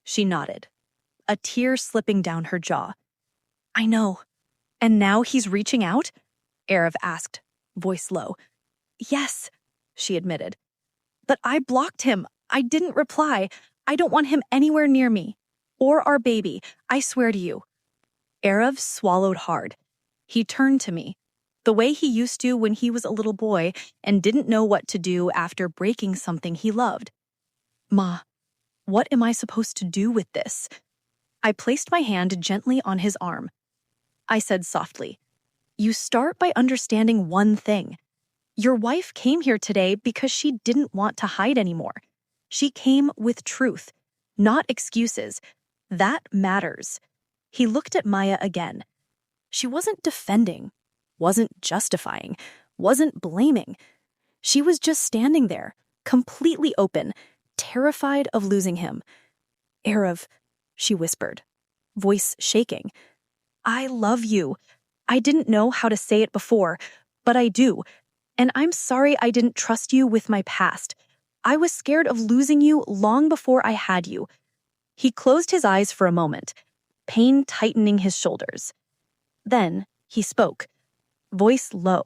She nodded, a tear slipping down her jaw. I know. And now he's reaching out? Arav asked, voice low. Yes, she admitted. But I blocked him. I didn't reply. I don't want him anywhere near me. Or our baby, I swear to you. Arav swallowed hard. He turned to me, the way he used to when he was a little boy and didn't know what to do after breaking something he loved. Ma, what am I supposed to do with this? I placed my hand gently on his arm. I said softly, you start by understanding one thing. Your wife came here today because she didn't want to hide anymore. She came with truth, not excuses. That matters. He looked at Maya again. She wasn't defending, wasn't justifying, wasn't blaming. She was just standing there, completely open, terrified of losing him. Arav, she whispered, voice shaking. I love you. I didn't know how to say it before, but I do. And I'm sorry I didn't trust you with my past. I was scared of losing you long before I had you. He closed his eyes for a moment, pain tightening his shoulders. Then he spoke, voice low.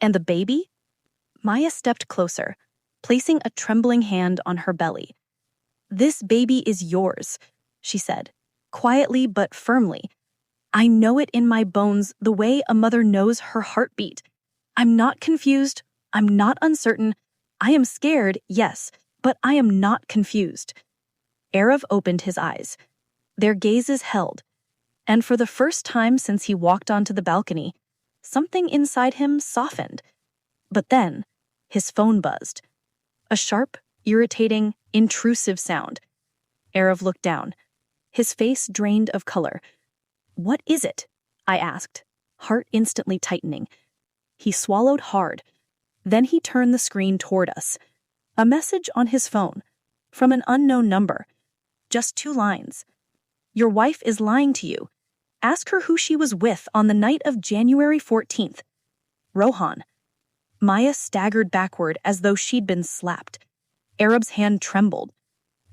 And the baby? Maya stepped closer, placing a trembling hand on her belly. This baby is yours, she said, quietly but firmly. I know it in my bones the way a mother knows her heartbeat. I'm not confused. I'm not uncertain. I am scared, yes, but I am not confused. Arav opened his eyes. Their gazes held, and for the first time since he walked onto the balcony, something inside him softened. But then, his phone buzzed. A sharp, irritating, intrusive sound. Arav looked down, his face drained of color. What is it? I asked, heart instantly tightening. He swallowed hard. Then he turned the screen toward us. A message on his phone, from an unknown number. Just 2 lines. Your wife is lying to you. Ask her who she was with on the night of January 14th. Rohan. Maya staggered backward as though she'd been slapped. Arab's hand trembled.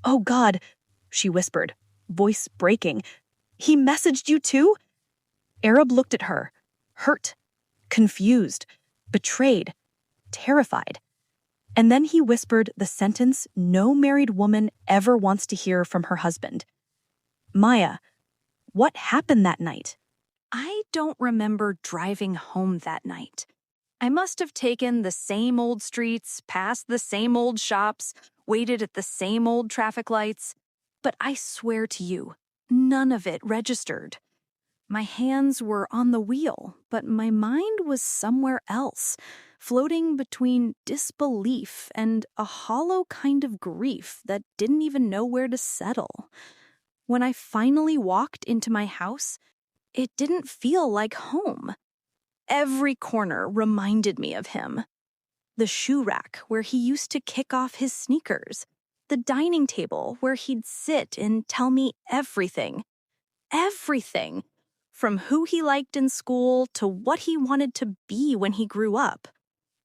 Oh God, she whispered, voice breaking. He messaged you too? Arab looked at her, hurt, confused, betrayed, terrified. And then he whispered the sentence no married woman ever wants to hear from her husband. Maya, what happened that night? I don't remember driving home that night. I must have taken the same old streets, passed the same old shops, waited at the same old traffic lights. But I swear to you, none of it registered. My hands were on the wheel, but my mind was somewhere else, floating between disbelief and a hollow kind of grief that didn't even know where to settle. When I finally walked into my house, it didn't feel like home. Every corner reminded me of him. The shoe rack where he used to kick off his sneakers. The dining table where he'd sit and tell me everything. Everything. From who he liked in school to what he wanted to be when he grew up.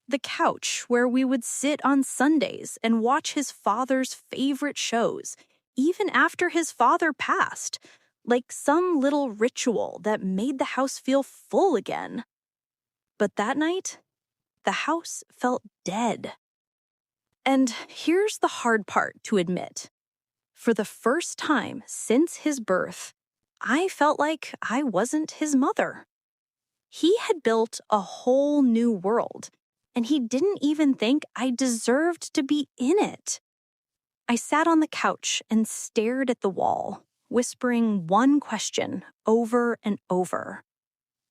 The couch where we would sit on Sundays and watch his father's favorite shows, even after his father passed, like some little ritual that made the house feel full again. But that night, the house felt dead. And here's the hard part to admit. For the first time since his birth, I felt like I wasn't his mother. He had built a whole new world, and he didn't even think I deserved to be in it. I sat on the couch and stared at the wall, whispering one question over and over.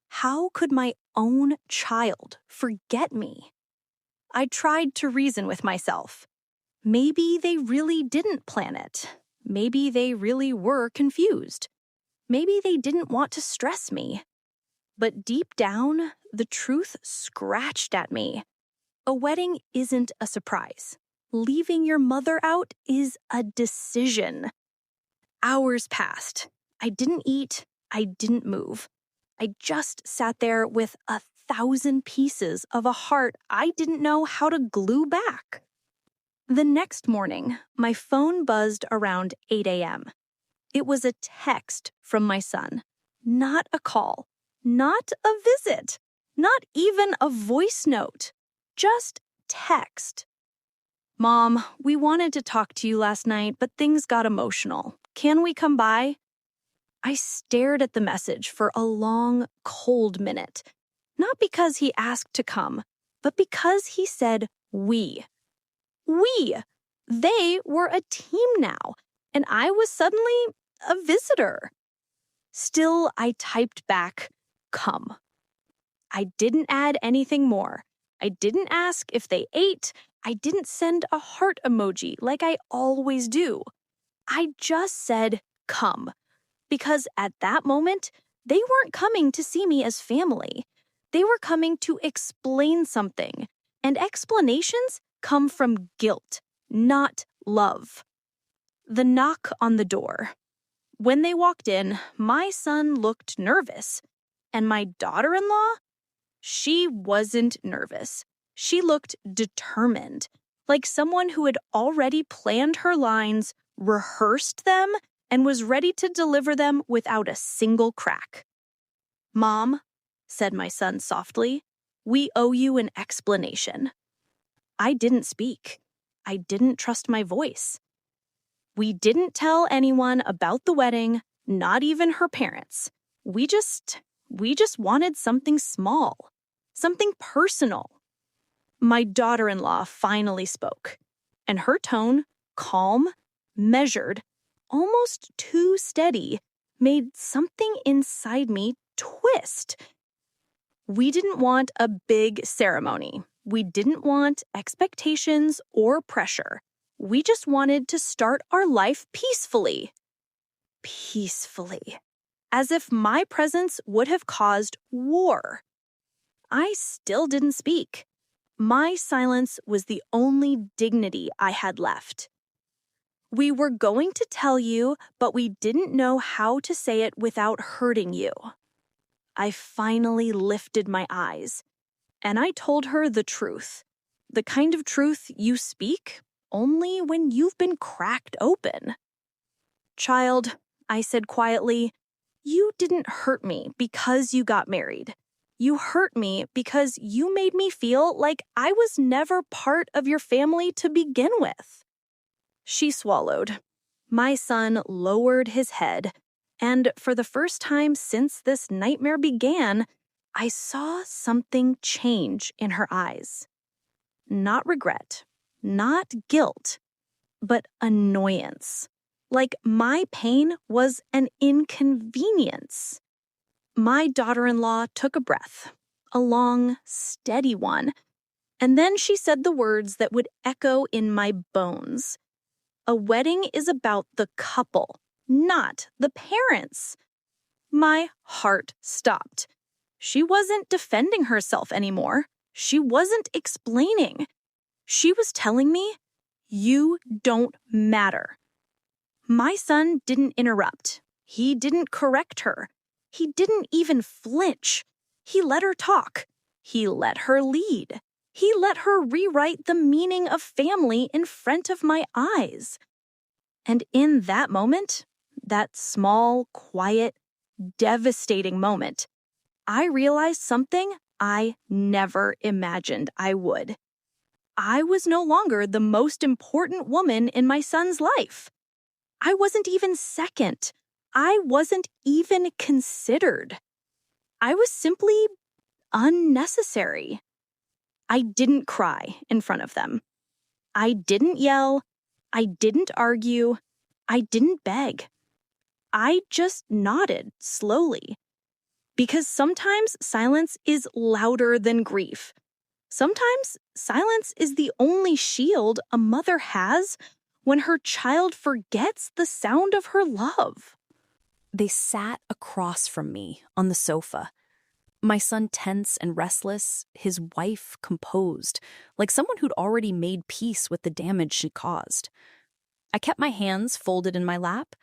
How could my own child forget me? I tried to reason with myself. Maybe they really didn't plan it. Maybe they really were confused. Maybe they didn't want to stress me. But deep down, the truth scratched at me. A wedding isn't a surprise. Leaving your mother out is a decision. Hours passed. I didn't eat. I didn't move. I just sat there with 1,000 pieces of a heart I didn't know how to glue back. The next morning, my phone buzzed around 8 a.m. It was a text from my son, not a call, not a visit, not even a voice note, just text. Mom, we wanted to talk to you last night, but things got emotional. Can we come by? I stared at the message for a long, cold minute, not because he asked to come, but because he said we. We. They were a team now, and I was suddenly a visitor. Still, I typed back, come. I didn't add anything more. I didn't ask if they ate. I didn't send a heart emoji like I always do. I just said, come. Because at that moment, they weren't coming to see me as family. They were coming to explain something. And explanations come from guilt, not love. The knock on the door. When they walked in, my son looked nervous. And my daughter-in-law? She wasn't nervous. She looked determined, like someone who had already planned her lines, rehearsed them, and was ready to deliver them without a single crack. Mom, said my son softly, we owe you an explanation. I didn't speak. I didn't trust my voice. We didn't tell anyone about the wedding, not even her parents. We just wanted something small, something personal. My daughter-in-law finally spoke, and her tone, calm, measured, almost too steady, made something inside me twist. We didn't want a big ceremony. We didn't want expectations or pressure. We just wanted to start our life peacefully. Peacefully. As if my presence would have caused war. I still didn't speak. My silence was the only dignity I had left. We were going to tell you, but we didn't know how to say it without hurting you. I finally lifted my eyes, and I told her the truth. The kind of truth you speak only when you've been cracked open. Child, I said quietly, you didn't hurt me because you got married. You hurt me because you made me feel like I was never part of your family to begin with. She swallowed. My son lowered his head, and for the first time since this nightmare began, I saw something change in her eyes. Not regret, not guilt, but annoyance. Like my pain was an inconvenience. My daughter-in-law took a breath, a long, steady one, and then she said the words that would echo in my bones. A wedding is about the couple, not the parents. My heart stopped. She wasn't defending herself anymore. She wasn't explaining. She was telling me, you don't matter. My son didn't interrupt. He didn't correct her. He didn't even flinch. He let her talk. He let her lead. He let her rewrite the meaning of family in front of my eyes. And in that moment, that small, quiet, devastating moment, I realized something I never imagined I would. I was no longer the most important woman in my son's life. I wasn't even second. I wasn't even considered. I was simply unnecessary. I didn't cry in front of them. I didn't yell. I didn't argue. I didn't beg. I just nodded slowly. Because sometimes silence is louder than grief. Sometimes silence is the only shield a mother has when her child forgets the sound of her love. They sat across from me on the sofa. My son tense and restless, his wife composed, like someone who'd already made peace with the damage she caused. I kept my hands folded in my lap,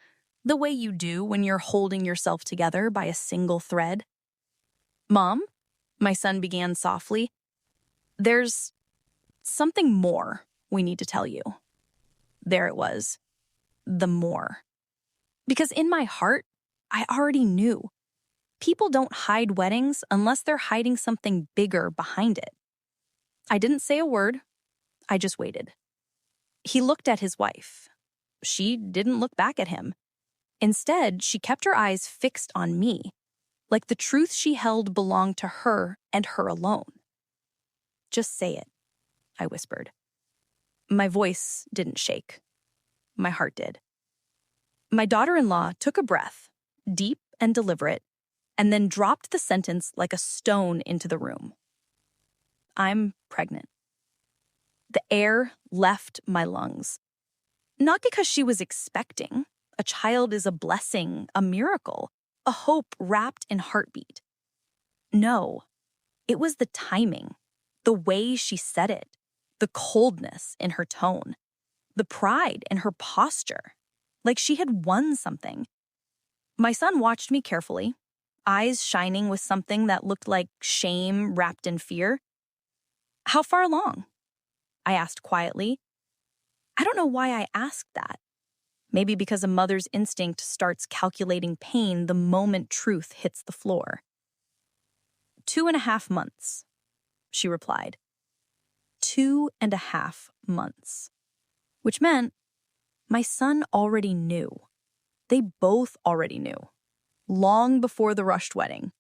the way you do when you're holding yourself together by a single thread. "Mom," my son began softly, "there's something more we need to tell you." There it was, the more. Because in my heart, I already knew. People don't hide weddings unless they're hiding something bigger behind it. I didn't say a word. I just waited. He looked at his wife. She didn't look back at him. Instead, she kept her eyes fixed on me, like the truth she held belonged to her and her alone. "Just say it," I whispered. My voice didn't shake. My heart did. My daughter-in-law took a breath, deep and deliberate, and then dropped the sentence like a stone into the room. "I'm pregnant." The air left my lungs. Not because she was expecting. A child is a blessing, a miracle, a hope wrapped in heartbeat. No, it was the timing, the way she said it, the coldness in her tone, the pride in her posture, like she had won something. My son watched me carefully, eyes shining with something that looked like shame wrapped in fear. "How far along?" I asked quietly. I don't know why I asked that. Maybe because a mother's instinct starts calculating pain the moment truth hits the floor. 2.5 months, she replied. 2.5 months. Which meant my son already knew. They both already knew. Long before the rushed wedding.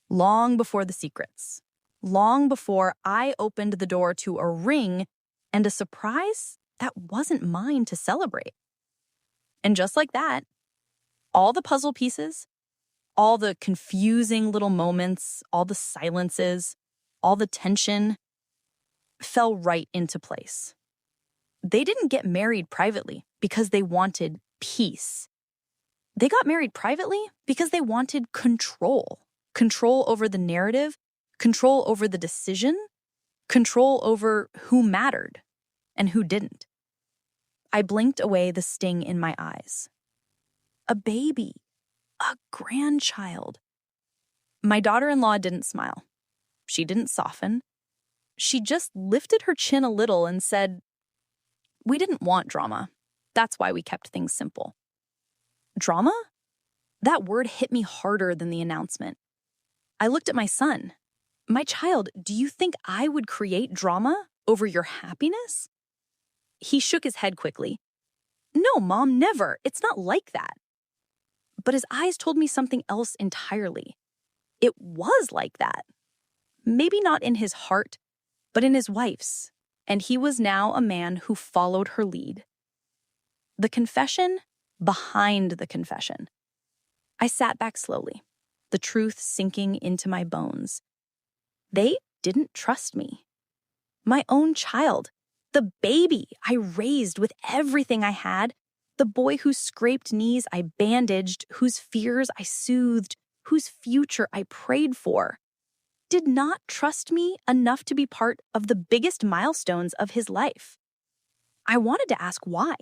Long before the secrets. Long before I opened the door to a ring and a surprise that wasn't mine to celebrate. And just like that, all the puzzle pieces, all the confusing little moments, all the silences, all the tension fell right into place. They didn't get married privately because they wanted peace. They got married privately because they wanted control. Control over the narrative, control over the decision, control over who mattered and who didn't. I blinked away the sting in my eyes. A baby. A grandchild. My daughter-in-law didn't smile. She didn't soften. She just lifted her chin a little and said, "We didn't want drama. That's why we kept things simple." Drama? That word hit me harder than the announcement. I looked at my son. "My child, do you think I would create drama over your happiness?" He shook his head quickly. "No, Mom, never. It's not like that." But his eyes told me something else entirely. It was like that. Maybe not in his heart, but in his wife's. And he was now a man who followed her lead. The confession behind the confession. I sat back slowly, the truth sinking into my bones. They didn't trust me. My own child, the baby I raised with everything I had, the boy whose scraped knees I bandaged, whose fears I soothed, whose future I prayed for, did not trust me enough to be part of the biggest milestones of his life. I wanted to ask why.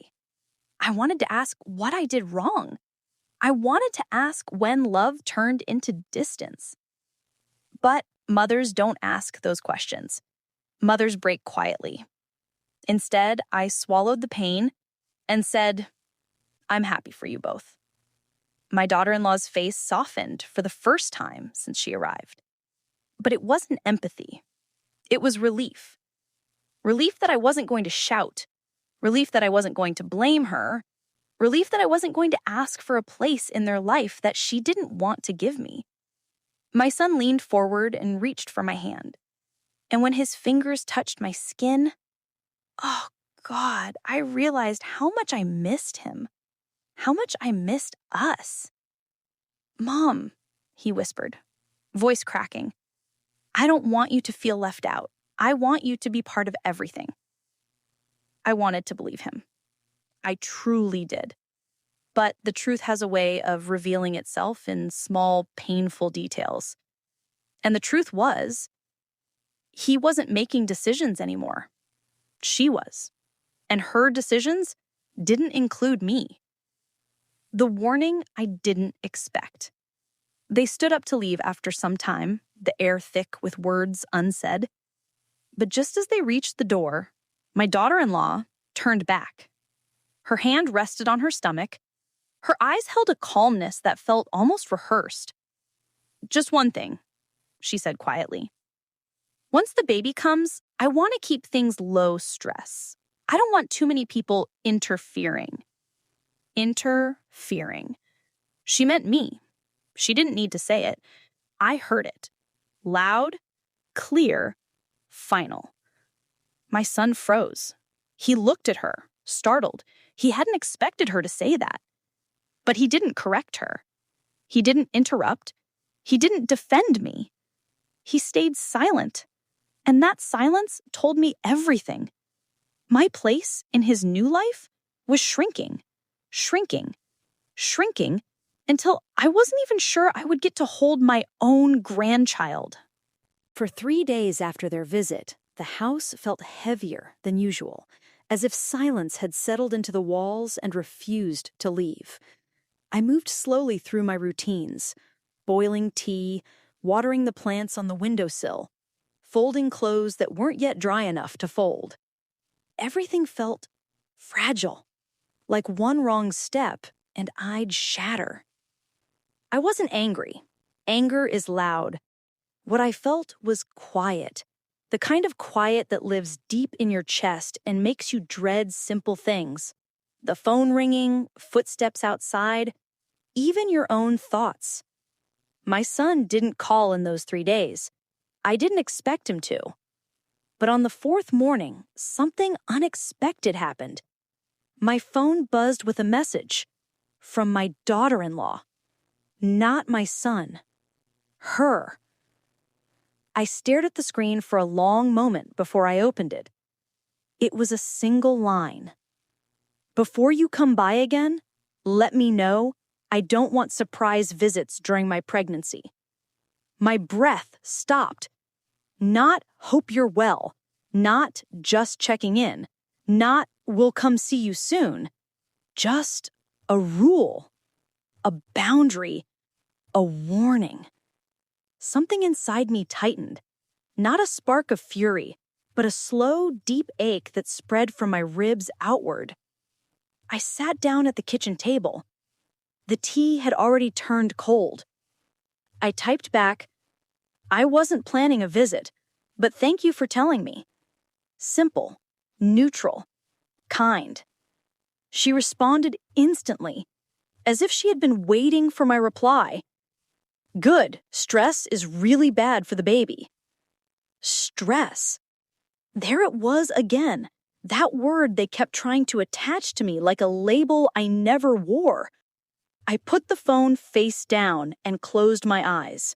I wanted to ask what I did wrong. I wanted to ask when love turned into distance. But mothers don't ask those questions. Mothers break quietly. Instead, I swallowed the pain and said, "I'm happy for you both." My daughter-in-law's face softened for the first time since she arrived. But it wasn't empathy. It was relief. Relief that I wasn't going to shout. Relief that I wasn't going to blame her. Relief that I wasn't going to ask for a place in their life that she didn't want to give me. My son leaned forward and reached for my hand. And when his fingers touched my skin, oh God, I realized how much I missed him, how much I missed us. "Mom," he whispered, voice cracking, "I don't want you to feel left out. I want you to be part of everything." I wanted to believe him. I truly did. But the truth has a way of revealing itself in small, painful details. And the truth was, he wasn't making decisions anymore. She was. And her decisions didn't include me. The warning I didn't expect. They stood up to leave after some time, the air thick with words unsaid. But just as they reached the door, my daughter-in-law turned back. Her hand rested on her stomach. Her eyes held a calmness that felt almost rehearsed. "Just one thing," she said quietly. "Once the baby comes, I want to keep things low stress. I don't want too many people interfering." Interfering. She meant me. She didn't need to say it. I heard it. Loud, clear, final. My son froze. He looked at her, startled. He hadn't expected her to say that. But he didn't correct her. He didn't interrupt. He didn't defend me. He stayed silent. And that silence told me everything. My place in his new life was shrinking, shrinking, shrinking, until I wasn't even sure I would get to hold my own grandchild. For 3 days after their visit, the house felt heavier than usual, as if silence had settled into the walls and refused to leave. I moved slowly through my routines, boiling tea, watering the plants on the windowsill, folding clothes that weren't yet dry enough to fold. Everything felt fragile, like one wrong step and I'd shatter. I wasn't angry. Anger is loud. What I felt was quiet, the kind of quiet that lives deep in your chest and makes you dread simple things. The phone ringing, footsteps outside, even your own thoughts. My son didn't call in those 3 days. I didn't expect him to. But on the 4th morning, something unexpected happened. My phone buzzed with a message from my daughter-in-law. Not my son. Her. I stared at the screen for a long moment before I opened it. It was a single line. "Before you come by again, let me know. I don't want surprise visits during my pregnancy." My breath stopped. Not "hope you're well," not "just checking in," not "we'll come see you soon." Just a rule, a boundary, a warning. Something inside me tightened. Not a spark of fury, but a slow, deep ache that spread from my ribs outward. I sat down at the kitchen table. The tea had already turned cold. I typed back, "I wasn't planning a visit, but thank you for telling me." Simple, neutral, kind. She responded instantly, as if she had been waiting for my reply. "Good. Stress is really bad for the baby." Stress. There it was again, that word they kept trying to attach to me like a label I never wore. I put the phone face down and closed my eyes.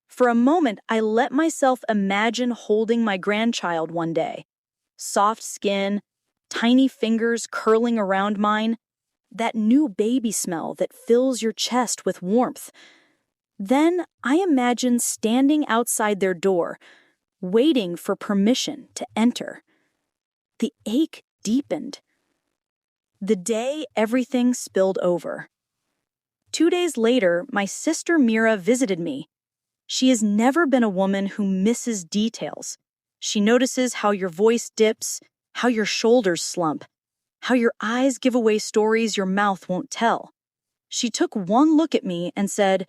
For a moment, I let myself imagine holding my grandchild one day. Soft skin, tiny fingers curling around mine, that new baby smell that fills your chest with warmth. Then I imagined standing outside their door, waiting for permission to enter. The ache deepened. The day everything spilled over. 2 days later, my sister Mira visited me. She has never been a woman who misses details. She notices how your voice dips, how your shoulders slump, how your eyes give away stories your mouth won't tell. She took one look at me and said,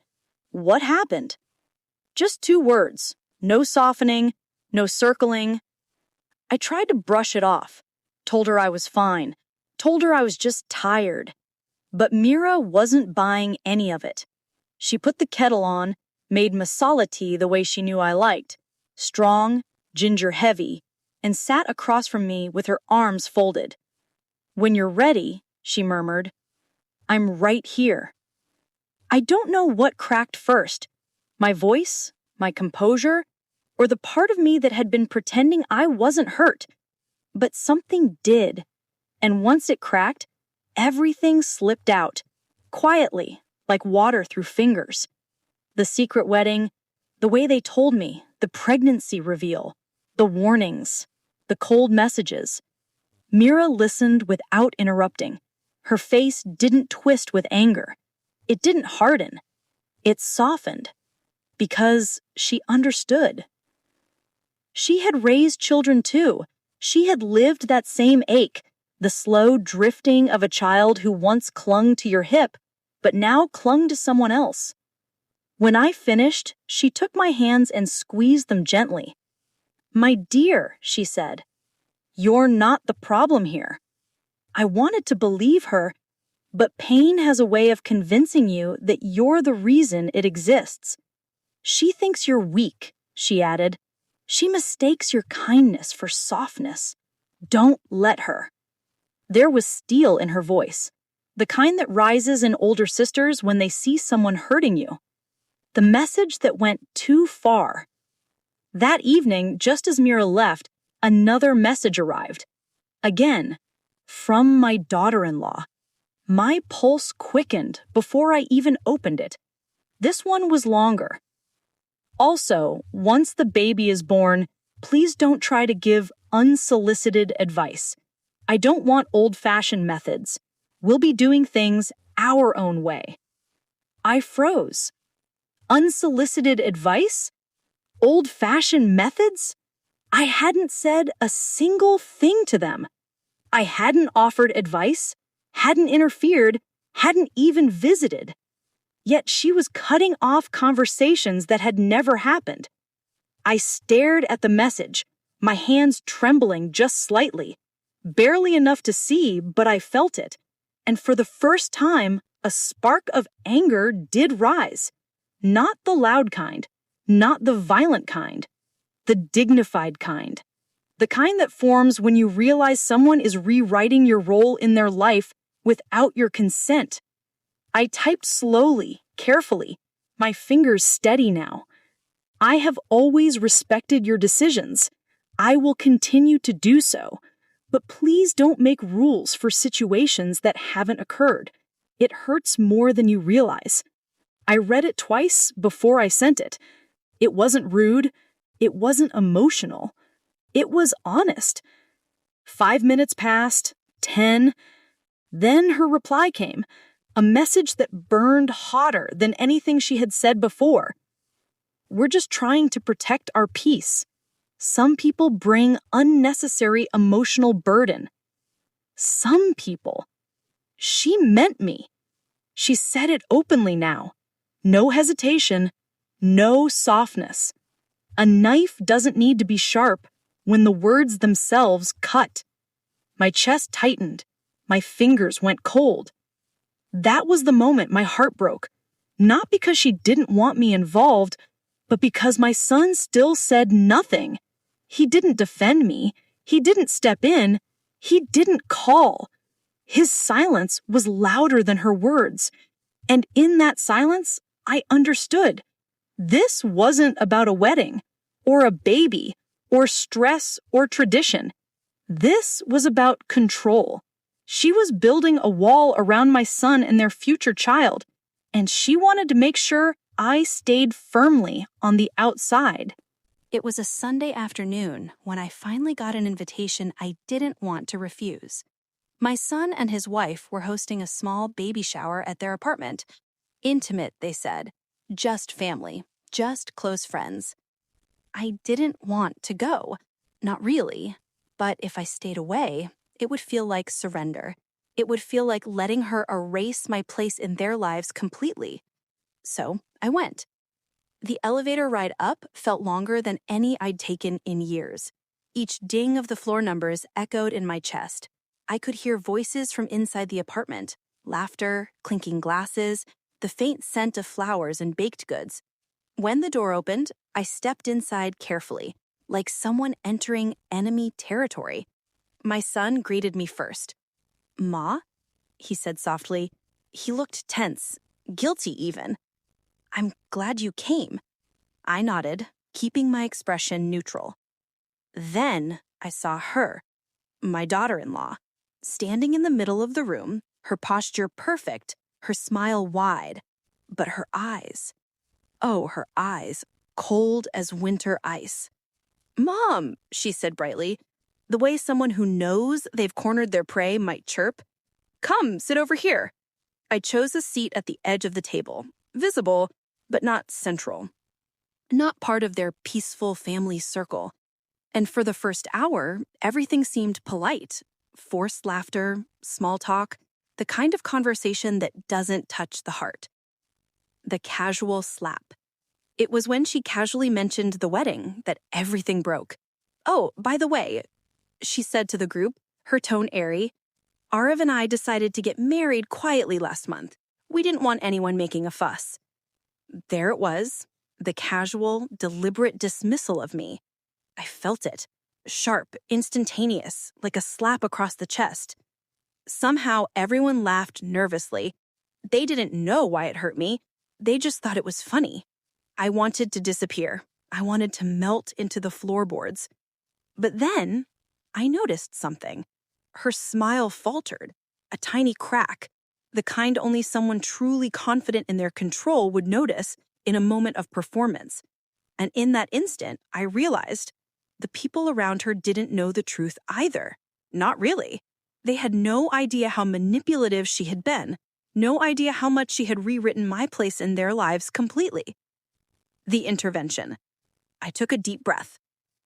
"What happened?" Just 2 words, no softening, no circling. I tried to brush it off, told her I was fine, told her I was just tired. But Mira wasn't buying any of it. She put the kettle on, made masala tea the way she knew I liked, strong, ginger heavy, and sat across from me with her arms folded. "When you're ready," she murmured, "I'm right here." I don't know what cracked first, my voice, my composure, or the part of me that had been pretending I wasn't hurt. But something did, and once it cracked, everything slipped out, quietly, like water through fingers. The secret wedding, the way they told me, the pregnancy reveal, the warnings, the cold messages. Mira listened without interrupting. Her face didn't twist with anger. It didn't harden. It softened. Because she understood. She had raised children too. She had lived that same ache, the slow drifting of a child who once clung to your hip, but now clung to someone else. When I finished, she took my hands and squeezed them gently. "My dear," she said, "you're not the problem here." I wanted to believe her, but pain has a way of convincing you that you're the reason it exists. "She thinks you're weak," she added. "She mistakes your kindness for softness. Don't let her." There was steel in her voice, the kind that rises in older sisters when they see someone hurting you. The message that went too far. That evening, just as Mira left, another message arrived. Again, from my daughter-in-law. My pulse quickened before I even opened it. This one was longer. "Also, once the baby is born, please don't try to give unsolicited advice. I don't want old-fashioned methods. We'll be doing things our own way." I froze. Unsolicited advice? Old-fashioned methods? I hadn't said a single thing to them. I hadn't offered advice, hadn't interfered, hadn't even visited. Yet she was cutting off conversations that had never happened. I stared at the message, my hands trembling just slightly, barely enough to see, but I felt it. And for the first time, a spark of anger did rise. Not the loud kind, not the violent kind, the dignified kind. The kind that forms when you realize someone is rewriting your role in their life without your consent. I typed slowly, carefully, my fingers steady now. "I have always respected your decisions. I will continue to do so. But please don't make rules for situations that haven't occurred. It hurts more than you realize." I read it twice before I sent it. It wasn't rude. It wasn't emotional. It was honest. 5 minutes passed, 10. Then her reply came, a message that burned hotter than anything she had said before. "We're just trying to protect our peace. Some people bring unnecessary emotional burden." Some people. She meant me. She said it openly now. No hesitation, no softness. A knife doesn't need to be sharp when the words themselves cut. My chest tightened. My fingers went cold. That was the moment my heart broke. Not because she didn't want me involved, but because my son still said nothing. He didn't defend me. He didn't step in. He didn't call. His silence was louder than her words. And in that silence, I understood. This wasn't about a wedding, or a baby, or stress, or tradition. This was about control. She was building a wall around my son and their future child, and she wanted to make sure I stayed firmly on the outside. It was a Sunday afternoon when I finally got an invitation I didn't want to refuse. My son and his wife were hosting a small baby shower at their apartment. Intimate, they said. Just family. Just close friends. I didn't want to go. Not really. But if I stayed away, it would feel like surrender. It would feel like letting her erase my place in their lives completely. So I went. The elevator ride up felt longer than any I'd taken in years. Each ding of the floor numbers echoed in my chest. I could hear voices from inside the apartment, laughter, clinking glasses, the faint scent of flowers and baked goods. When the door opened, I stepped inside carefully, like someone entering enemy territory. My son greeted me first. "Ma?" he said softly. He looked tense, guilty even. "I'm glad you came." I nodded, keeping my expression neutral. Then I saw her, my daughter-in-law, standing in the middle of the room, her posture perfect, her smile wide. But her eyes, oh, her eyes, cold as winter ice. "Mom," she said brightly, the way someone who knows they've cornered their prey might chirp. "Come, sit over here." I chose a seat at the edge of the table, visible, but not central. Not part of their peaceful family circle. And for the first hour, everything seemed polite. Forced laughter, small talk, the kind of conversation that doesn't touch the heart. The casual slap. It was when she casually mentioned the wedding that everything broke. "Oh, by the way," she said to the group, her tone airy, "Arav and I decided to get married quietly last month. We didn't want anyone making a fuss." There it was, the casual, deliberate dismissal of me. I felt it. Sharp, instantaneous, like a slap across the chest. Somehow, everyone laughed nervously. They didn't know why it hurt me. They just thought it was funny. I wanted to disappear. I wanted to melt into the floorboards. But then, I noticed something. Her smile faltered, a tiny crack, the kind only someone truly confident in their control would notice in a moment of performance. And in that instant, I realized the people around her didn't know the truth either. Not really. They had no idea how manipulative she had been, no idea how much she had rewritten my place in their lives completely. The intervention. I took a deep breath.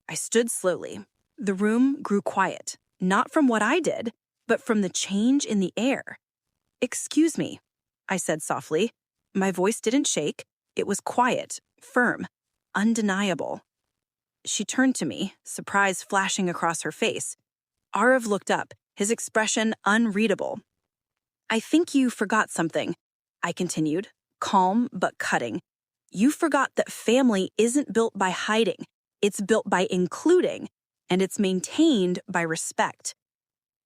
I stood slowly. The room grew quiet, not from what I did, but from the change in the air. "Excuse me," I said softly. My voice didn't shake. It was quiet, firm, undeniable. She turned to me, surprise flashing across her face. Arav looked up, his expression unreadable. "I think you forgot something," I continued, calm but cutting. "You forgot that family isn't built by hiding. It's built by including, and it's maintained by respect."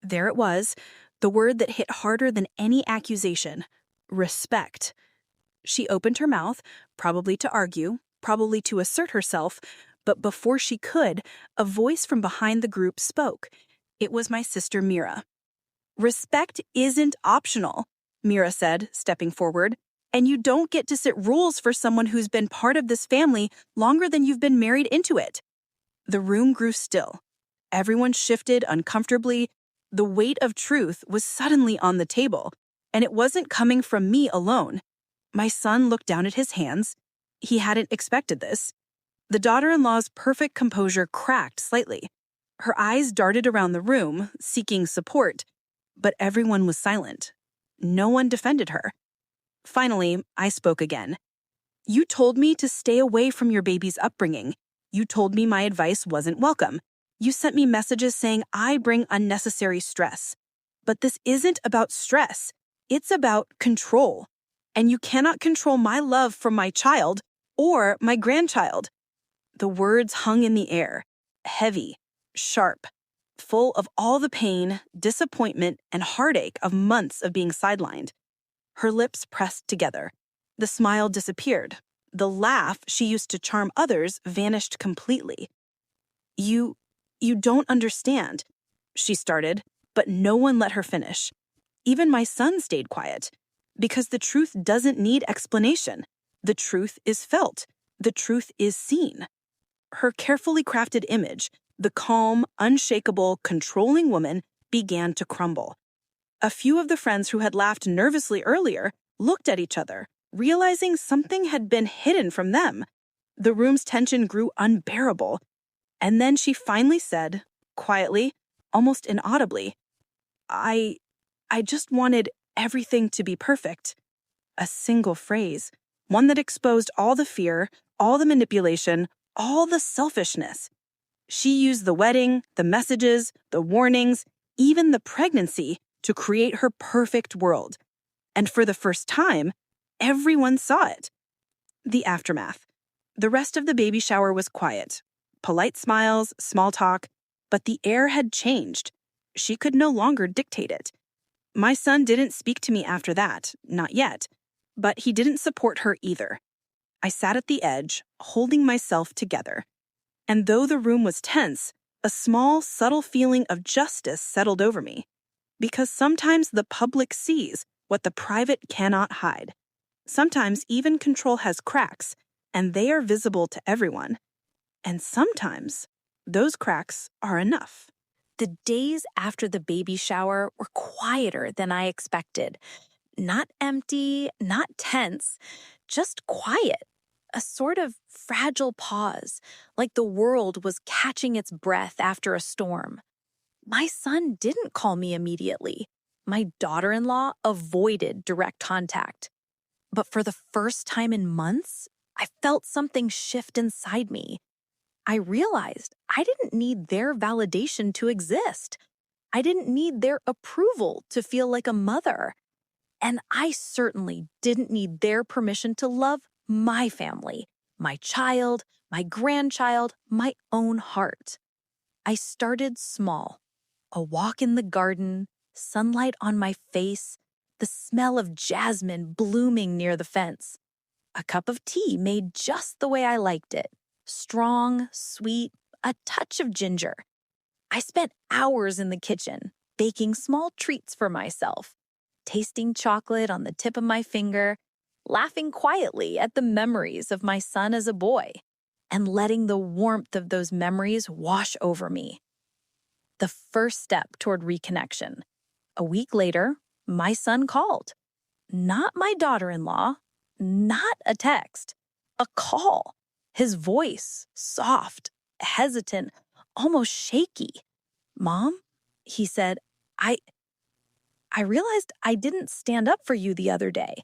There it was, the word that hit harder than any accusation. Respect. She opened her mouth, probably to argue, probably to assert herself, but before she could, a voice from behind the group spoke. It was my sister Mira. "Respect isn't optional," Mira said, stepping forward. "And you don't get to set rules for someone who's been part of this family longer than you've been married into it." The room grew still. Everyone shifted uncomfortably. The weight of truth was suddenly on the table, and it wasn't coming from me alone. My son looked down at his hands. He hadn't expected this. The daughter-in-law's perfect composure cracked slightly. Her eyes darted around the room, seeking support, but everyone was silent. No one defended her. Finally, I spoke again. "You told me to stay away from your baby's upbringing. You told me my advice wasn't welcome. You sent me messages saying I bring unnecessary stress. But this isn't about stress. It's about control. And you cannot control my love for my child or my grandchild." The words hung in the air, heavy, sharp, full of all the pain, disappointment, and heartache of months of being sidelined. Her lips pressed together. The smile disappeared. The laugh she used to charm others vanished completely. You don't understand," she started, but no one let her finish. Even my son stayed quiet. Because the truth doesn't need explanation. The truth is felt. The truth is seen. Her carefully crafted image, the calm, unshakable, controlling woman, began to crumble. A few of the friends who had laughed nervously earlier looked at each other, realizing something had been hidden from them. The room's tension grew unbearable. And then she finally said, quietly, almost inaudibly, I just wanted everything to be perfect." A single phrase, one that exposed all the fear, all the manipulation, all the selfishness. She used the wedding, the messages, the warnings, even the pregnancy to create her perfect world. And for the first time, everyone saw it. The aftermath. The rest of the baby shower was quiet. Polite smiles, small talk, but the air had changed. She could no longer dictate it. My son didn't speak to me after that, not yet, but he didn't support her either. I sat at the edge, holding myself together. And though the room was tense, a small, subtle feeling of justice settled over me. Because sometimes the public sees what the private cannot hide. Sometimes even control has cracks, and they are visible to everyone. And sometimes those cracks are enough. The days after the baby shower were quieter than I expected. Not empty, not tense, just quiet. A sort of fragile pause, like the world was catching its breath after a storm. My son didn't call me immediately. My daughter-in-law avoided direct contact. But for the first time in months, I felt something shift inside me. I realized I didn't need their validation to exist. I didn't need their approval to feel like a mother. And I certainly didn't need their permission to love my family, my child, my grandchild, my own heart. I started small. A walk in the garden, sunlight on my face, the smell of jasmine blooming near the fence. A cup of tea made just the way I liked it. Strong, sweet, a touch of ginger. I spent hours in the kitchen, baking small treats for myself, tasting chocolate on the tip of my finger, laughing quietly at the memories of my son as a boy, and letting the warmth of those memories wash over me. The first step toward reconnection. A week later, my son called. Not my daughter-in-law, not a text, a call. His voice, soft, hesitant, almost shaky. "Mom," he said, I realized I didn't stand up for you the other day.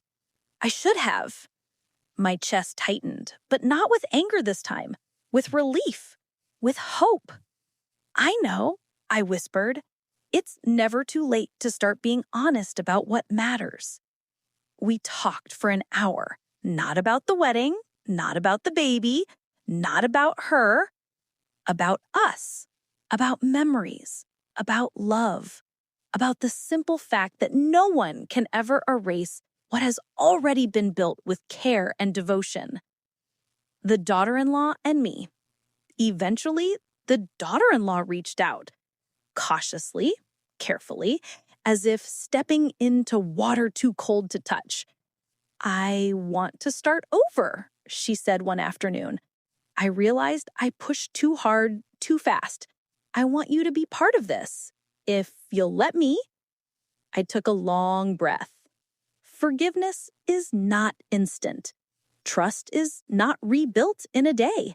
I should have." My chest tightened, but not with anger this time, with relief, with hope. "I know," I whispered. "It's never too late to start being honest about what matters." We talked for an hour, not about the wedding, not about the baby, not about her, about us, about memories, about love, about the simple fact that no one can ever erase what has already been built with care and devotion. The daughter-in-law and me. Eventually, the daughter-in-law reached out, cautiously, carefully, as if stepping into water too cold to touch. "I want to start over," she said one afternoon. "I realized I pushed too hard, too fast. I want you to be part of this. If you'll let me." I took a long breath. Forgiveness is not instant. Trust is not rebuilt in a day.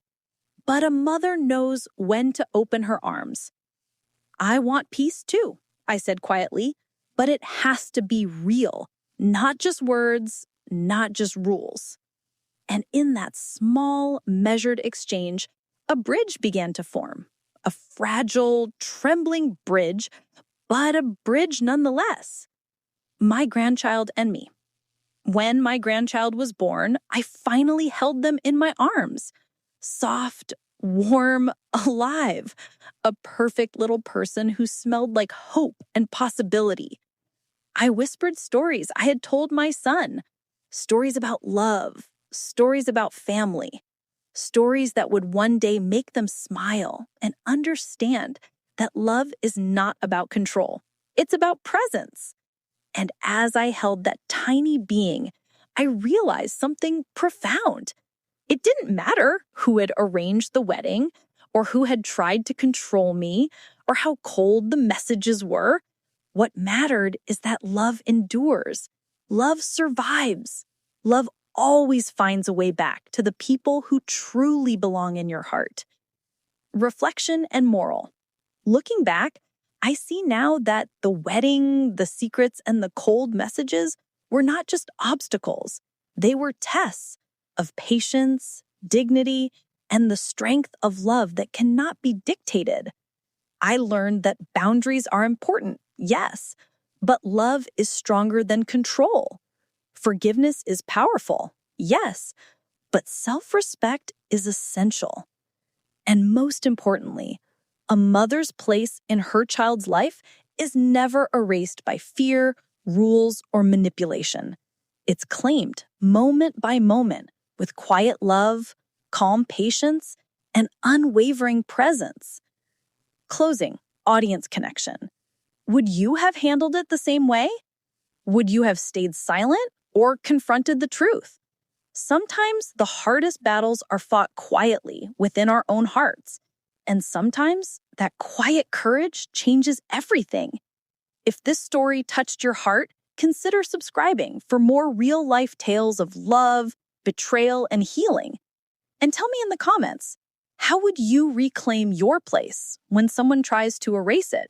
But a mother knows when to open her arms. "I want peace too," I said quietly, "but it has to be real, not just words, not just rules." And in that small, measured exchange, a bridge began to form. A fragile, trembling bridge, but a bridge nonetheless. My grandchild and me. When my grandchild was born, I finally held them in my arms. Soft, warm, alive. A perfect little person who smelled like hope and possibility. I whispered stories I had told my son. Stories about love, stories about family. Stories that would one day make them smile and understand that love is not about control. It's about presence. And as I held that tiny being, I realized something profound. It didn't matter who had arranged the wedding, or who had tried to control me, or how cold the messages were. What mattered is that love endures. Love survives. Love always finds a way back to the people who truly belong in your heart. Reflection and moral. Looking back, I see now that the wedding, the secrets, and the cold messages were not just obstacles. They were tests of patience, dignity, and the strength of love that cannot be dictated. I learned that boundaries are important, yes, but love is stronger than control. Forgiveness is powerful, yes, But self-respect is essential. And most importantly, a mother's place in her child's life is never erased by fear, rules, or manipulation. It's claimed moment by moment with quiet love, calm patience, and unwavering presence. Closing, audience connection. Would you have handled it the same way? Would you have stayed silent or confronted the truth? Sometimes the hardest battles are fought quietly within our own hearts. And sometimes that quiet courage changes everything. If this story touched your heart, consider subscribing for more real-life tales of love, betrayal, and healing. And tell me in the comments, how would you reclaim your place when someone tries to erase it